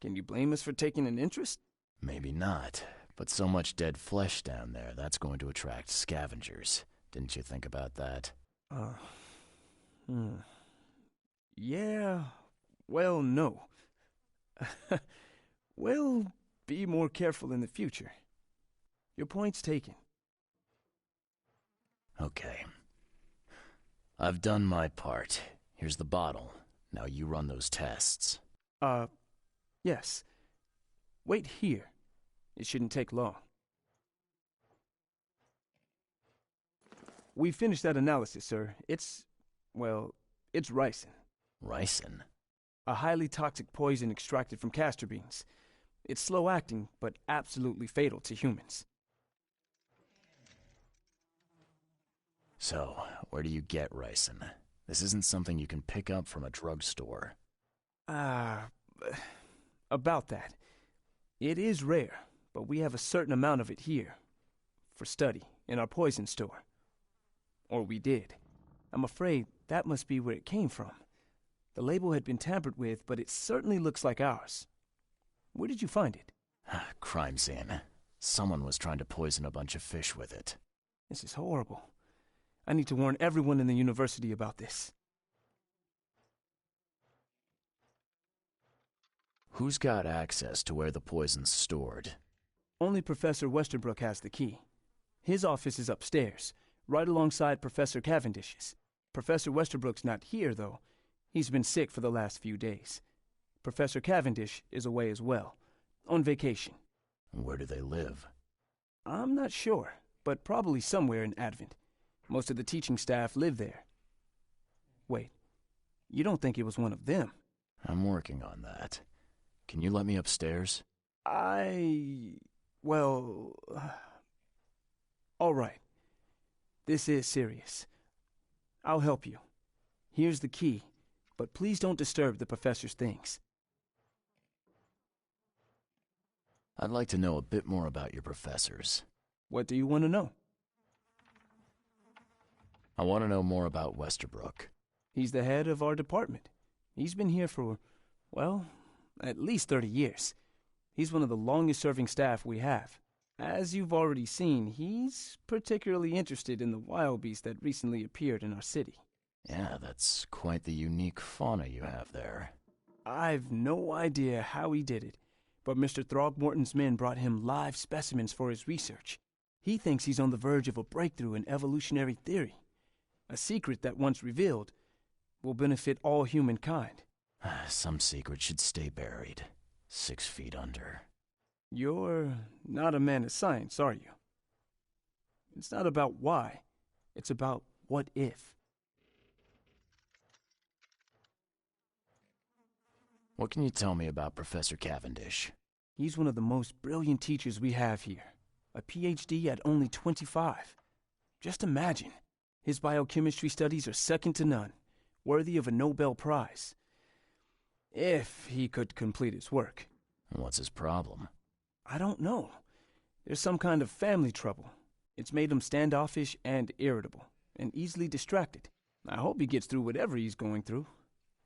Can you blame us for taking an interest? Maybe not, but so much dead flesh down there, that's going to attract scavengers. Didn't you think about that? Yeah, well, no. We'll be more careful in the future. Your point's taken. Okay. I've done my part. Here's the bottle. Now you run those tests. Yes. Wait here. It shouldn't take long. We finished that analysis, sir. It's ricin. Ricin? A highly toxic poison extracted from castor beans. It's slow-acting, but absolutely fatal to humans. So, where do you get ricin? This isn't something you can pick up from a drugstore. About that. It is rare, but we have a certain amount of it here. For study, in our poison store. Or we did. I'm afraid that must be where it came from. The label had been tampered with, but it certainly looks like ours. Where did you find it? Crime scene. Someone was trying to poison a bunch of fish with it. This is horrible. I need to warn everyone in the university about this. Who's got access to where the poison's stored? Only Professor Westerbrook has the key. His office is upstairs, right alongside Professor Cavendish's. Professor Westerbrook's not here, though. He's been sick for the last few days. Professor Cavendish is away as well, on vacation. Where do they live? I'm not sure, but probably somewhere in Advent. Most of the teaching staff live there. Wait, you don't think it was one of them? I'm working on that. Can you let me upstairs? Well... all right. This is serious. I'll help you. Here's the key, but please don't disturb the professor's things. I'd like to know a bit more about your professors. What do you want to know? I want to know more about Westerbrook. He's the head of our department. He's been here for, well, at least 30 years. He's one of the longest-serving staff we have. As you've already seen, he's particularly interested in the wild beast that recently appeared in our city. Yeah, that's quite the unique fauna you have there. I've no idea how he did it, but Mr. Throgmorton's men brought him live specimens for his research. He thinks he's on the verge of a breakthrough in evolutionary theory. A secret that, once revealed, will benefit all humankind. Some secret should stay buried, 6 feet under. You're not a man of science, are you? It's not about why. It's about what if. What can you tell me about Professor Cavendish? He's one of the most brilliant teachers we have here. A PhD at only 25. Just imagine. His biochemistry studies are second to none, worthy of a Nobel Prize. If he could complete his work. What's his problem? I don't know. There's some kind of family trouble. It's made him standoffish and irritable, and easily distracted. I hope he gets through whatever he's going through.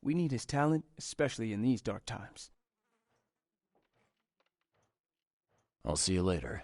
We need his talent, especially in these dark times. I'll see you later.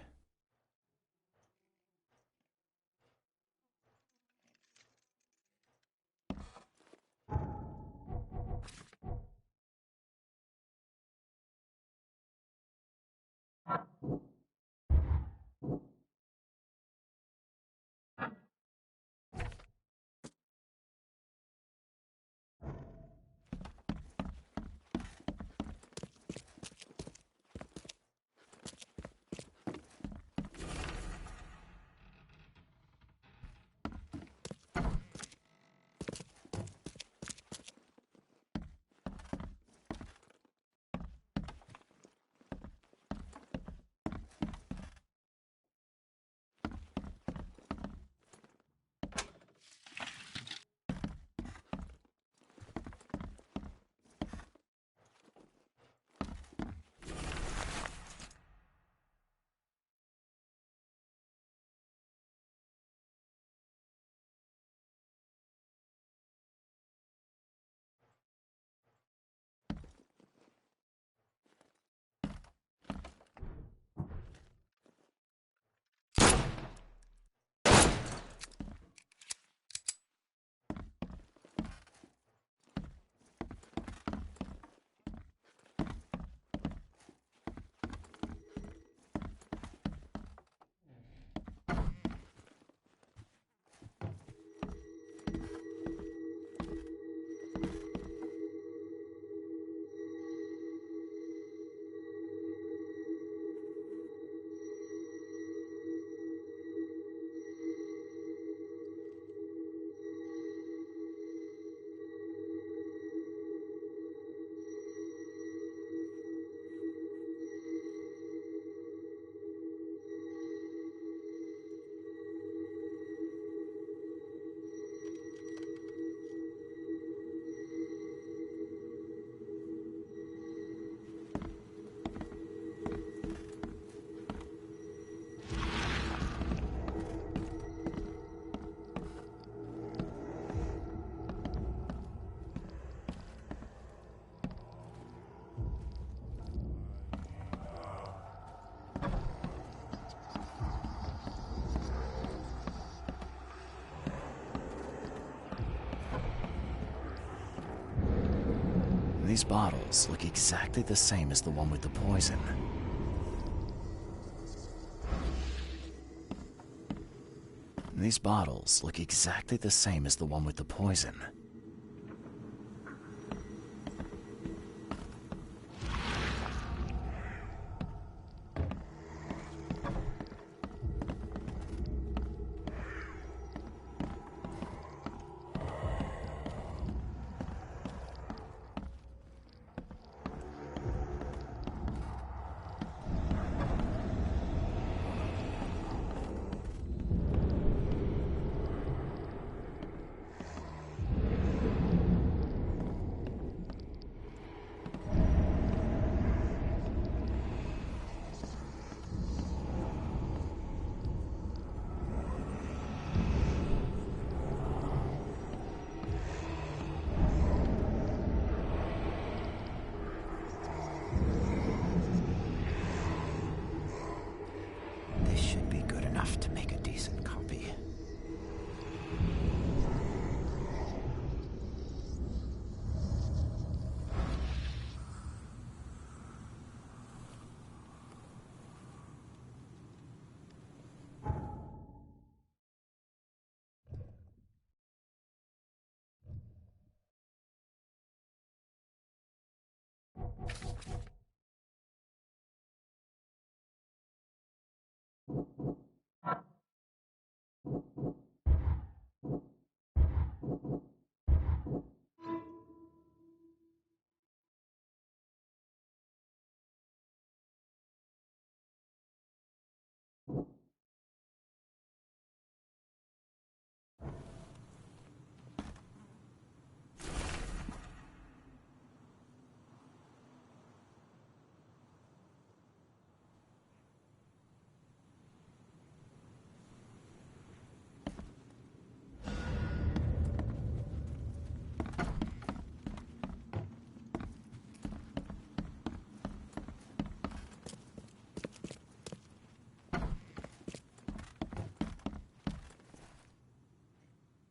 These bottles look exactly the same as the one with the poison. These bottles look exactly the same as the one with the poison.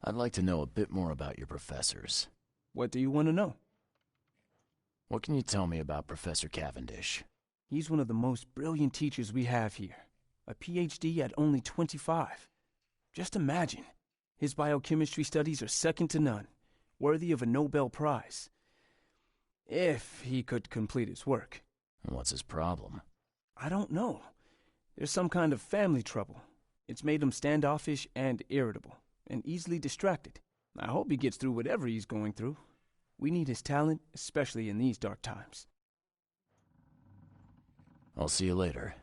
I'd like to know a bit more about your professors. What do you want to know? What can you tell me about Professor Cavendish? He's one of the most brilliant teachers we have here. A PhD at only 25. Just imagine. His biochemistry studies are second to none, worthy of a Nobel Prize. If he could complete his work. What's his problem? I don't know. There's some kind of family trouble. It's made him standoffish and irritable, and easily distracted. I hope he gets through whatever he's going through. We need his talent, especially in these dark times. I'll see you later.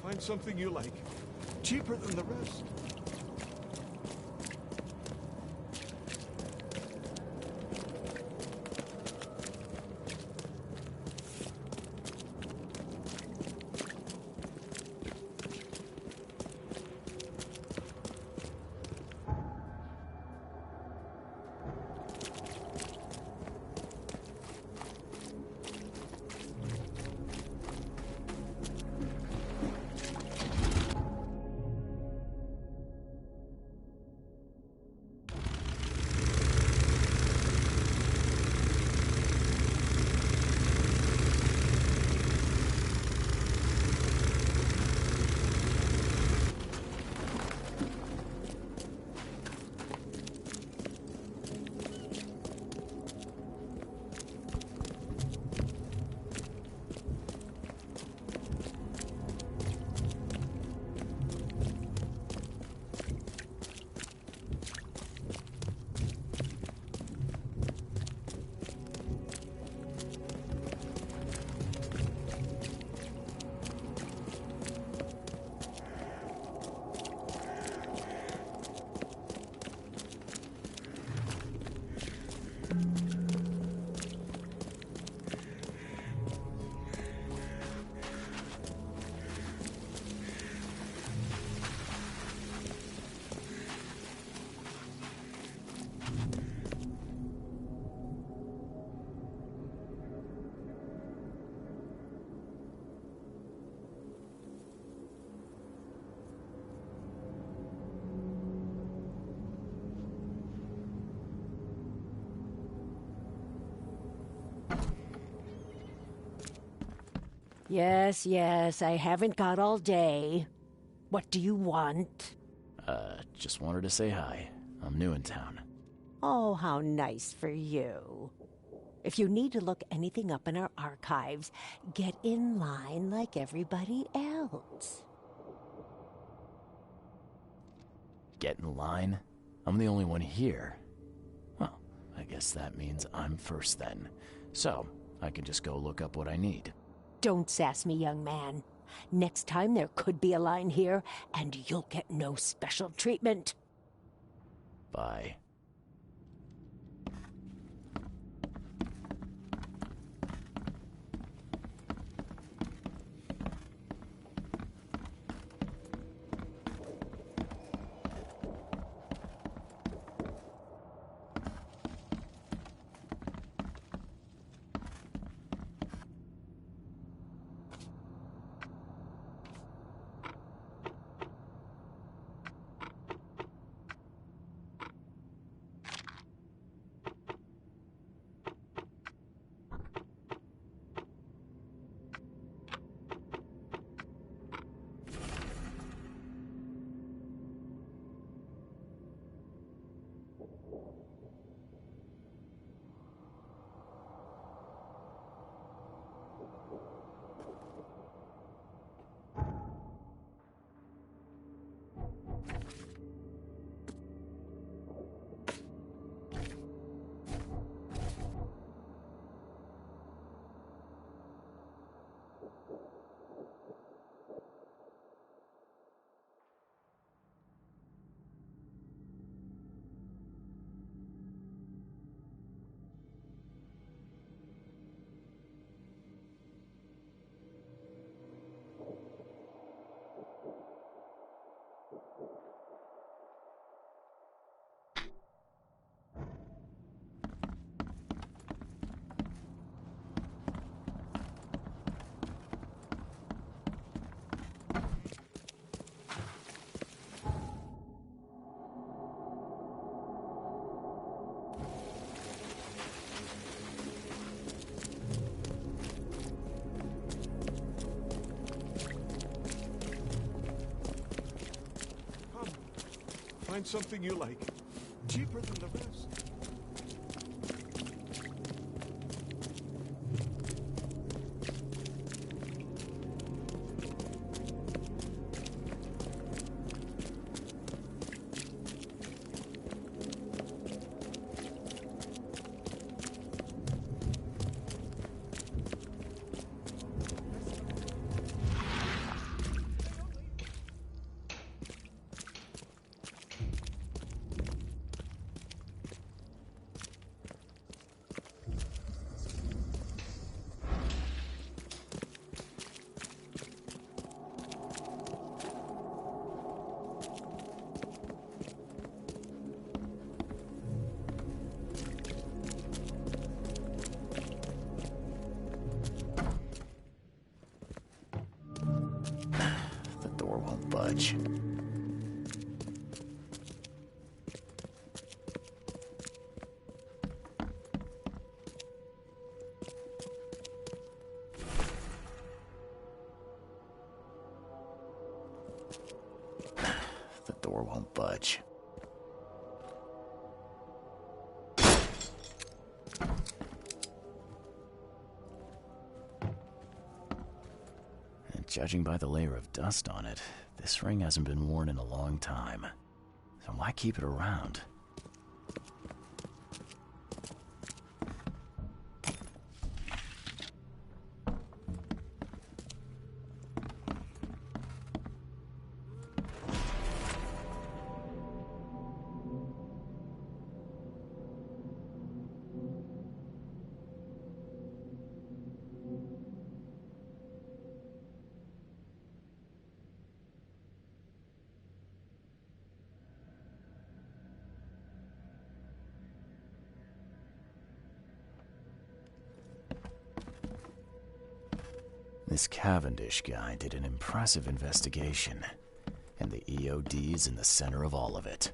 Find something you like. Cheaper than the rest. Yes, I haven't got all day. What do you want? Just wanted to say hi. I'm new in town. Oh, how nice for you. If you need to look anything up in our archives, get in line like everybody else. Get in line? I'm the only one here. Well, I guess that means I'm first then. So, I can just go look up what I need. Don't sass me, young man. Next time there could be a line here, and you'll get no special treatment. Bye. Find something you like. Cheaper than the rest. The door won't budge. The door won't budge. And judging by the layer of dust on it, this ring hasn't been worn in a long time. So why keep it around? This Cavendish guy did an impressive investigation, and the EOD's in the center of all of it.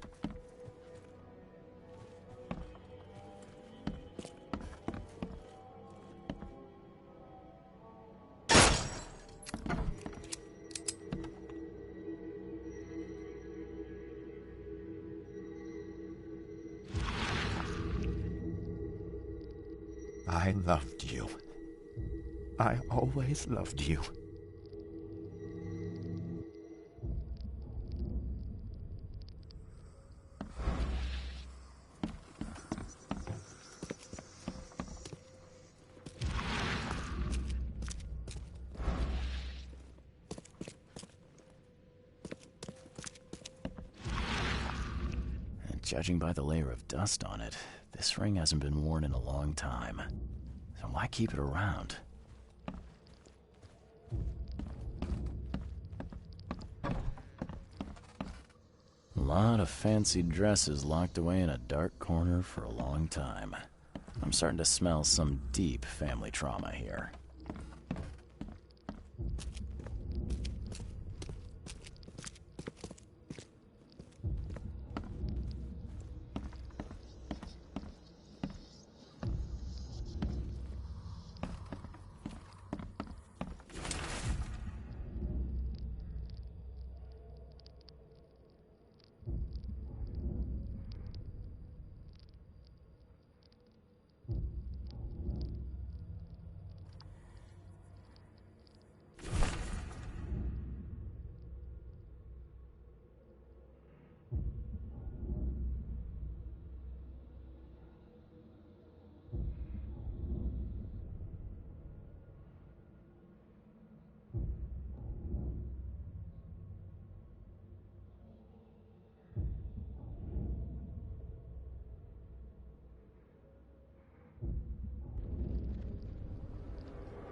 I loved you. I always loved you. Judging by the layer of dust on it, this ring hasn't been worn in a long time. So why keep it around? A lot of fancy dresses locked away in a dark corner for a long time. I'm starting to smell some deep family trauma here.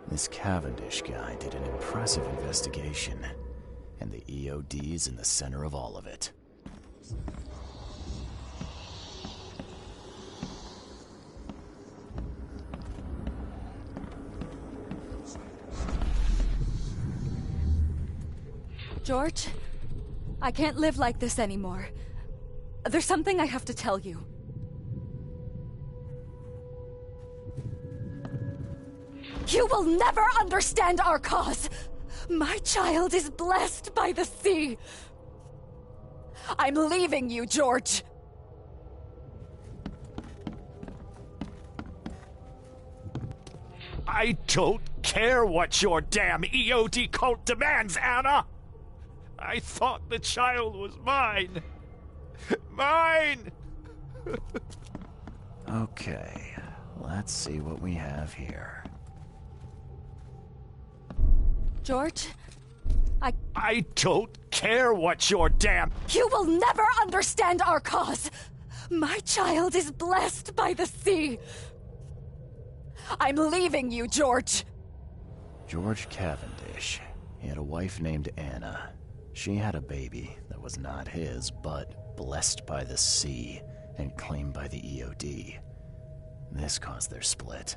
This Cavendish guy did an impressive investigation, and the EOD's in the center of all of it. George, I can't live like this anymore. There's something I have to tell you. You will never understand our cause! My child is blessed by the sea! I'm leaving you, George! I don't care what your damn EOD cult demands, Anna! I thought the child was mine! Mine! Okay, let's see what we have here. George, I don't care what your damn... You will never understand our cause! My child is blessed by the sea! I'm leaving you, George! George Cavendish. He had a wife named Anna. She had a baby that was not his, but blessed by the sea and claimed by the EOD. This caused their split.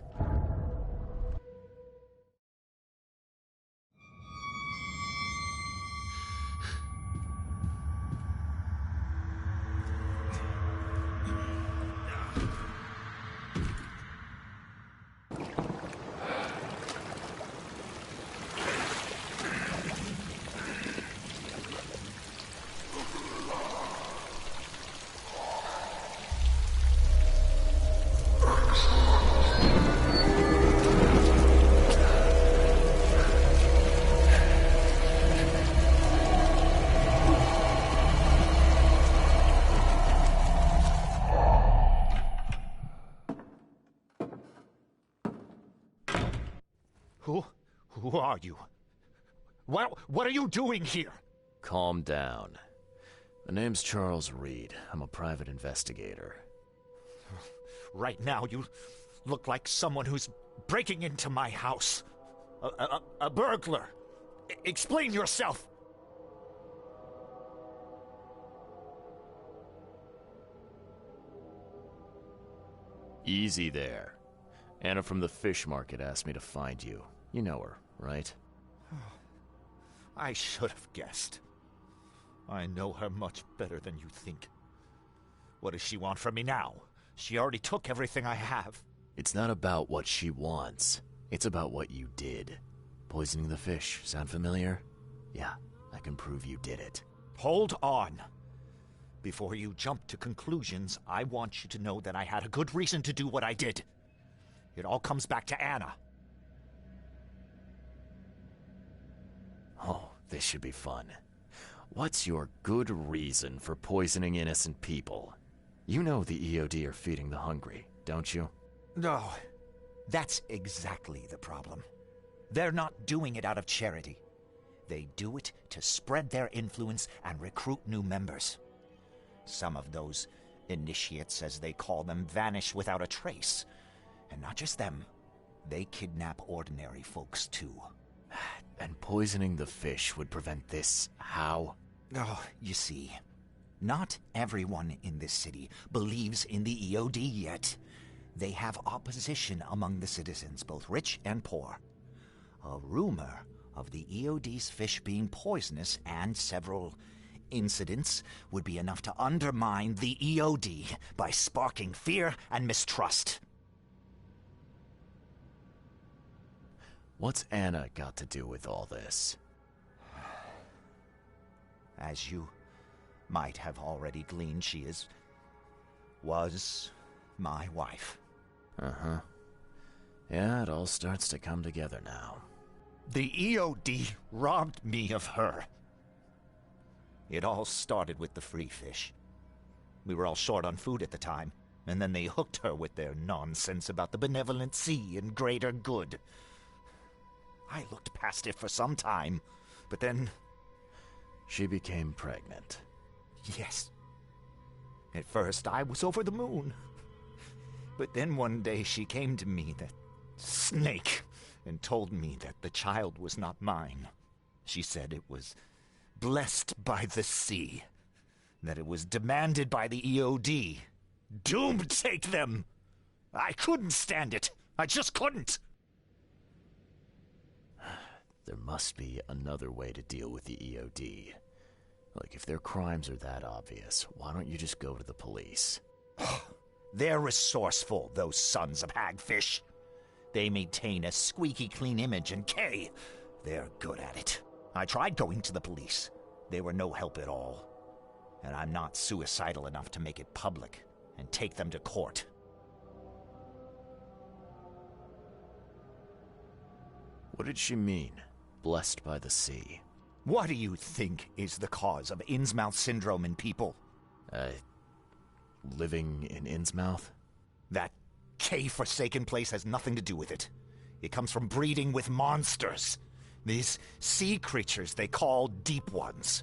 Who are you? What are you doing here? Calm down. My name's Charles Reed. I'm a private investigator. Right now, you look like someone who's breaking into my house. A burglar. Explain yourself. Easy there. Anna from the fish market asked me to find you. You know her, right? I should have guessed. I know her much better than you think. What does she want from me now? She already took everything I have. It's not about what she wants. It's about what you did. Poisoning the fish. Sound familiar? Yeah, I can prove you did it. Hold on. Before you jump to conclusions, I want you to know that I had a good reason to do what I did. It all comes back to Anna. Oh, this should be fun. What's your good reason for poisoning innocent people? You know the EOD are feeding the hungry, don't you? No, that's exactly the problem. They're not doing it out of charity. They do it to spread their influence and recruit new members. Some of those Initiates, as they call them, vanish without a trace. And not just them. They kidnap ordinary folks, too. And poisoning the fish would prevent this. How? Oh, you see, not everyone in this city believes in the EOD yet. They have opposition among the citizens, both rich and poor. A rumor of the EOD's fish being poisonous and several incidents would be enough to undermine the EOD by sparking fear and mistrust. What's Anna got to do with all this? As you might have already gleaned, she was my wife. Uh-huh. Yeah, it all starts to come together now. The EOD robbed me of her. It all started with the free fish. We were all short on food at the time, and then they hooked her with their nonsense about the benevolent sea and greater good. I looked past it for some time, but then... She became pregnant. Yes. At first, I was over the moon. But then one day she came to me, that snake, and told me that the child was not mine. She said it was blessed by the sea, that it was demanded by the EOD. Doomed take them! I couldn't stand it. I just couldn't. There must be another way to deal with the EOD. Like, if their crimes are that obvious, why don't you just go to the police? They're resourceful, those sons of hagfish. They maintain a squeaky clean image, and they're good at it. I tried going to the police. They were no help at all. And I'm not suicidal enough to make it public and take them to court. What did she mean? Blessed by the sea. What do you think is the cause of Innsmouth syndrome in people? Living in Innsmouth? That K-forsaken place has nothing to do with it. It comes from breeding with monsters. These sea creatures they call Deep Ones.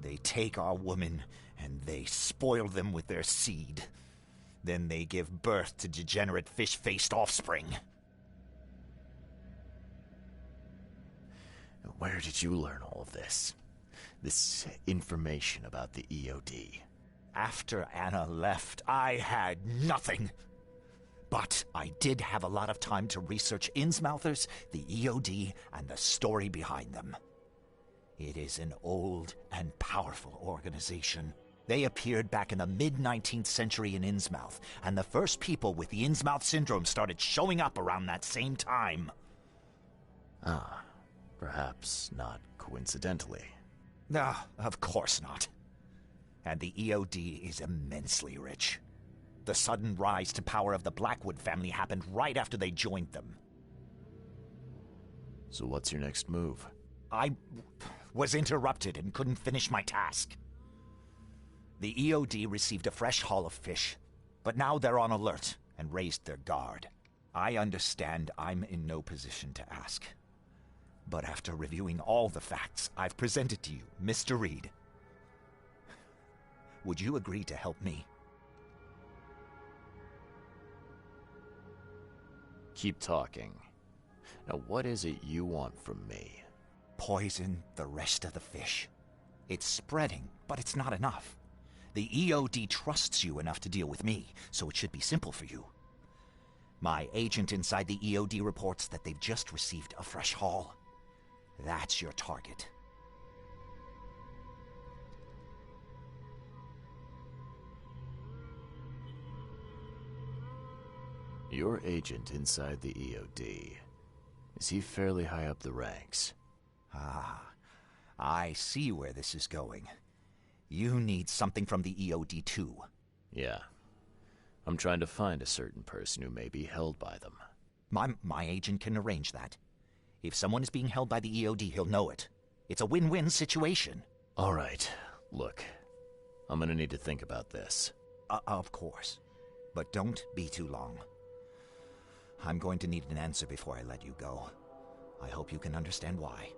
They take our women and they spoil them with their seed. Then they give birth to degenerate fish-faced offspring. Where did you learn all of this? This information about the EOD? After Anna left, I had nothing. But I did have a lot of time to research Innsmouthers, the EOD, and the story behind them. It is an old and powerful organization. They appeared back in the mid-19th century in Innsmouth, and the first people with the Innsmouth syndrome started showing up around that same time. Ah, perhaps not coincidentally. No, of course not. And the EOD is immensely rich. The sudden rise to power of the Blackwood family happened right after they joined them. So what's your next move? I was interrupted and couldn't finish my task. The EOD received a fresh haul of fish, but now they're on alert and raised their guard. I understand I'm in no position to ask. But after reviewing all the facts I've presented to you, Mr. Reed, would you agree to help me? Keep talking. Now, what is it you want from me? Poison the rest of the fish. It's spreading, but it's not enough. The EOD trusts you enough to deal with me, so it should be simple for you. My agent inside the EOD reports that they've just received a fresh haul. That's your target. Your agent inside the EOD. Is he fairly high up the ranks? Ah, I see where this is going. You need something from the EOD too. Yeah. I'm trying to find a certain person who may be held by them. My agent can arrange that. If someone is being held by the EOD, he'll know it. It's a win-win situation. All right. Look, I'm gonna need to think about this. Of course. But don't be too long. I'm going to need an answer before I let you go. I hope you can understand why.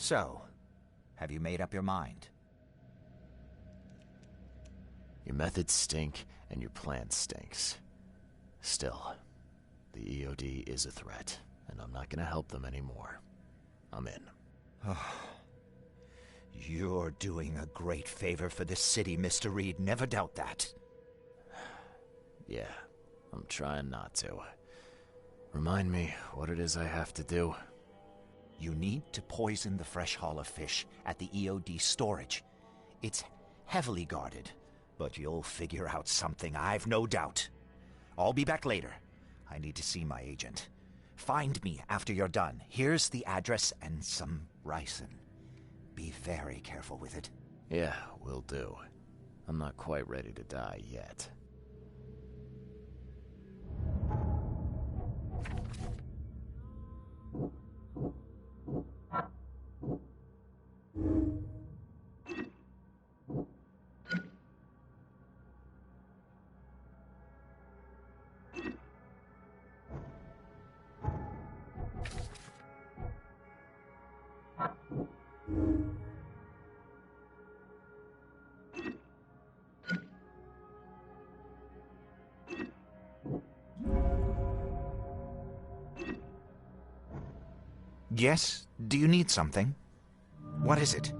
So, have you made up your mind? Your methods stink, and your plan stinks. Still, the EOD is a threat, and I'm not gonna help them anymore. I'm in. You're doing a great favor for this city, Mr. Reed. Never doubt that. Yeah, I'm trying not to. Remind me what it is I have to do. You need to poison the fresh haul of fish at the EOD storage. It's heavily guarded, but you'll figure out something, I've no doubt. I'll be back later. I need to see my agent. Find me after you're done. Here's the address and some ricin. Be very careful with it. Yeah, will do. I'm not quite ready to die yet. Yes? Do you need something? What is it?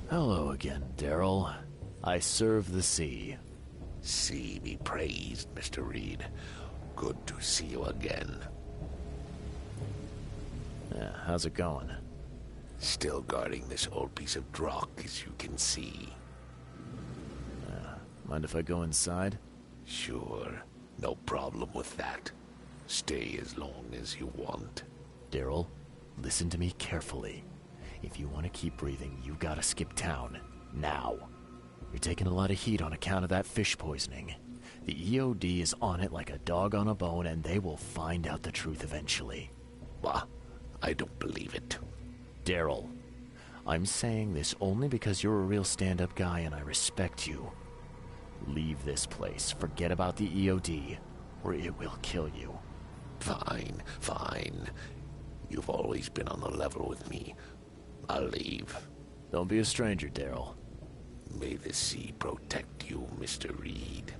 Hello again, Daryl. I serve the sea. Sea be praised, Mr. Reed. Good to see you again. Yeah, how's it going? Still guarding this old piece of rock, as you can see. Mind if I go inside? Sure. No problem with that. Stay as long as you want. Daryl, listen to me carefully. If you want to keep breathing, you gotta skip town. Now. You're taking a lot of heat on account of that fish poisoning. The EOD is on it like a dog on a bone, and they will find out the truth eventually. What? I don't believe it. Daryl, I'm saying this only because you're a real stand-up guy and I respect you. Leave this place. Forget about the EOD, or it will kill you. Fine, fine. You've always been on the level with me. I'll leave. Don't be a stranger, Daryl. May the sea protect you, Mr. Reed.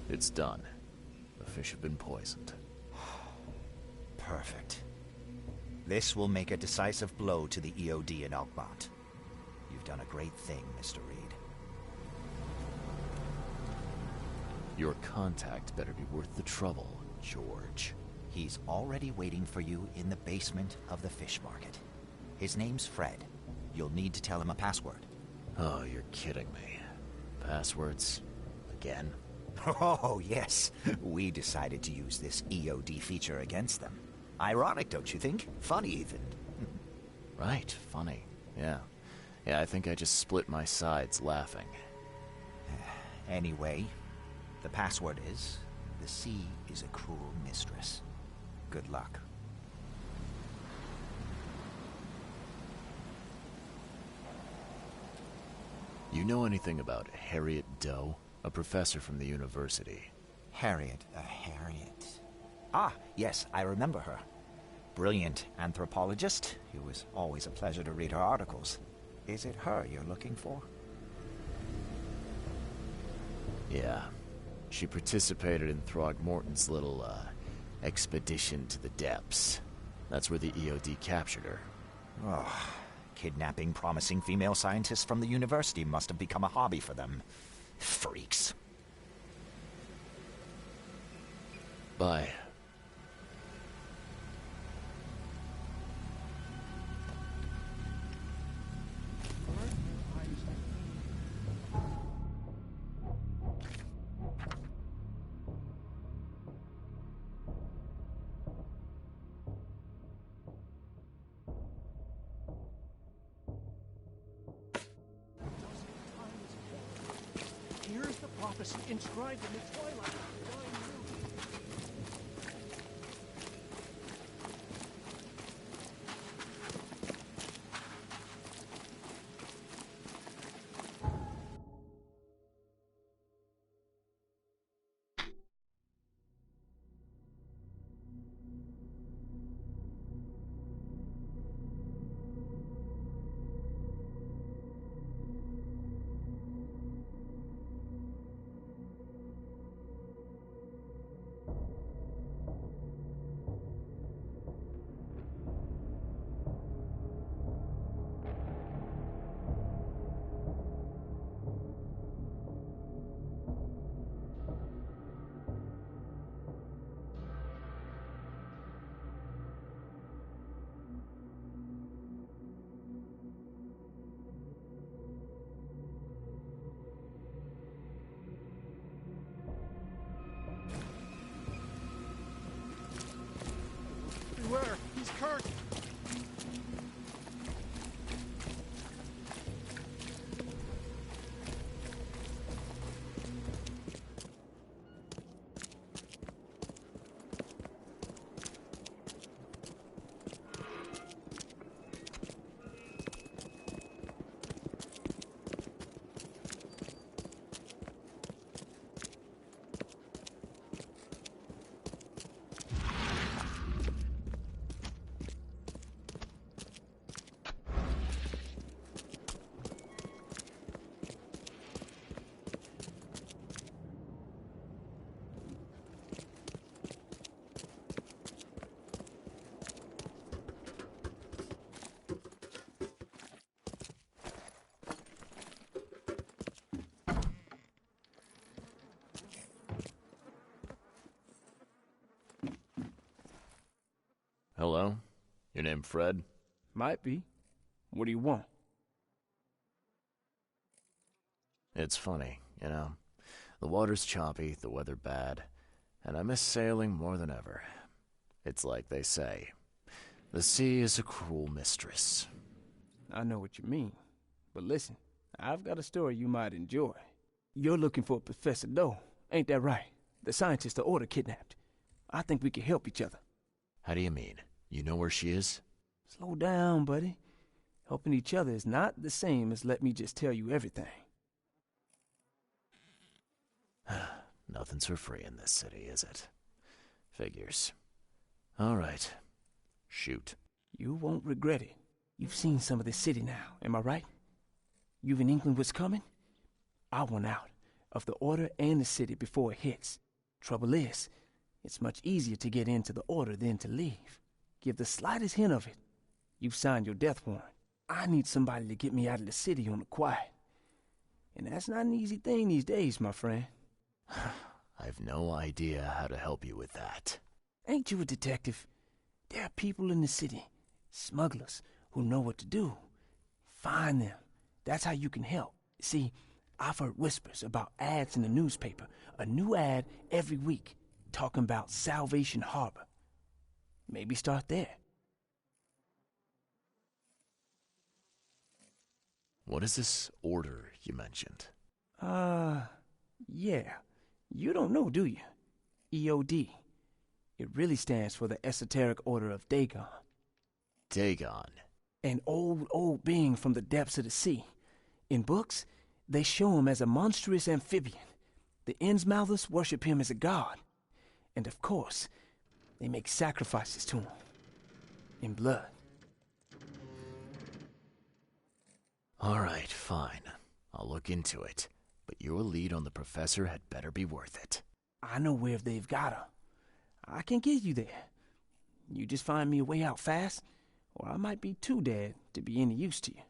It's done. The fish have been poisoned. Perfect. This will make a decisive blow to the EOD in Alkmaar. You've done a great thing, Mr. Reed. Your contact better be worth the trouble, George. He's already waiting for you in the basement of the fish market. His name's Fred. You'll need to tell him a password. Oh, you're kidding me. Passwords? Again? Oh, yes. We decided to use this EOD feature against them. Ironic, don't you think? Funny, even. Right, funny. Yeah. Yeah, I think I just split my sides laughing. Anyway, the password is, the sea is a cruel mistress. Good luck. You know anything about Harriet Doe? A professor from the university. Harriet. Ah, yes, I remember her. Brilliant anthropologist. It was always a pleasure to read her articles. Is it her you're looking for? Yeah. She participated in Throgmorton's little, expedition to the depths. That's where the EOD captured her. Oh, kidnapping promising female scientists from the university must have become a hobby for them. Freaks. Bye. Here's the prophecy inscribed in the twilight of the divine moon. Beware, he's Kirk. Hello? Your name Fred? Might be. What do you want? It's funny, you know. The water's choppy, the weather bad, and I miss sailing more than ever. It's like they say, the sea is a cruel mistress. I know what you mean. But listen, I've got a story you might enjoy. You're looking for Professor Doe, ain't that right? The scientist the Order kidnapped. I think we can help each other. How do you mean? You know where she is? Slow down, buddy. Helping each other is not the same as let me just tell you everything. Nothing's for free in this city, is it? Figures. All right. Shoot. You won't regret it. You've seen some of this city now, am I right? You've in England what's coming? I want out of the Order and the city before it hits. Trouble is, it's much easier to get into the Order than to leave. Give the slightest hint of it, you've signed your death warrant. I need somebody to get me out of the city on the quiet. And that's not an easy thing these days, my friend. I've no idea how to help you with that. Ain't you a detective? There are people in the city, smugglers, who know what to do. Find them. That's how you can help. See, I've heard whispers about ads in the newspaper. A new ad every week, talking about Salvation Harbor. Maybe start there. What is this order you mentioned? Yeah. You don't know, do you? EOD. It really stands for the Esoteric Order of Dagon. Dagon? An old being from the depths of the sea. In books, they show him as a monstrous amphibian. The Innsmouthers worship him as a god. And of course, they make sacrifices to him. In blood. All right, fine. I'll look into it. But your lead on the professor had better be worth it. I know where they've got her. I can get you there. You just find me a way out fast, or I might be too dead to be any use to you.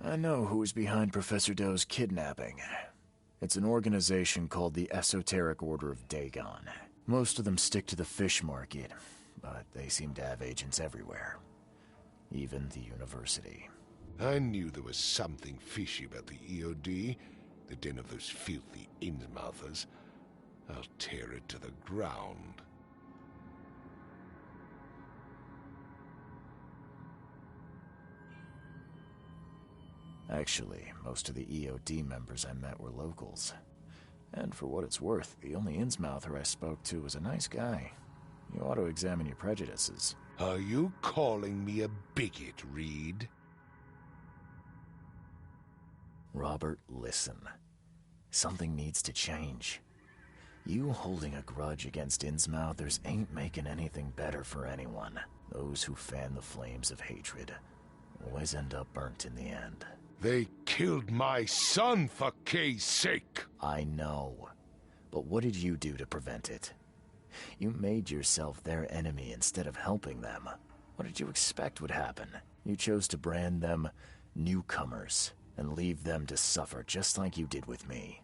I know who's behind Professor Doe's kidnapping. It's an organization called the Esoteric Order of Dagon. Most of them stick to the fish market, but they seem to have agents everywhere. Even the university. I knew there was something fishy about the EOD, the den of those filthy Innsmouthers. I'll tear it to the ground. Actually, most of the EOD members I met were locals. And for what it's worth, the only Innsmouther I spoke to was a nice guy. You ought to examine your prejudices. Are you calling me a bigot, Reed? Robert, listen. Something needs to change. You holding a grudge against Innsmouthers ain't making anything better for anyone. Those who fan the flames of hatred always end up burnt in the end. They killed my son, for Kay's sake! I know. But what did you do to prevent it? You made yourself their enemy instead of helping them. What did you expect would happen? You chose to brand them newcomers and leave them to suffer just like you did with me.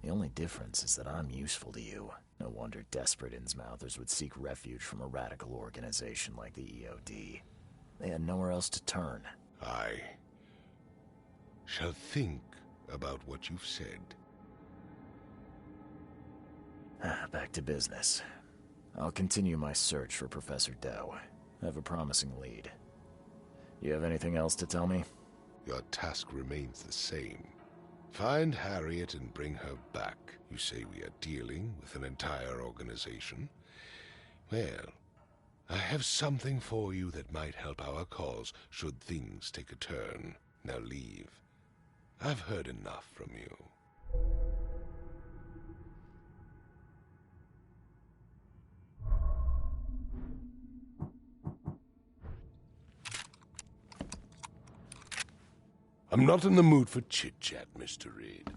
The only difference is that I'm useful to you. No wonder desperate Innsmouthers would seek refuge from a radical organization like the EOD. They had nowhere else to turn. I shall think about what you've said. Back to business. I'll continue my search for Professor Doe. I have a promising lead. You have anything else to tell me? Your task remains the same. Find Harriet and bring her back. You say we are dealing with an entire organization? Well, I have something for you that might help our cause should things take a turn. Now leave. I've heard enough from you. I'm not in the mood for chit-chat, Mr. Reed.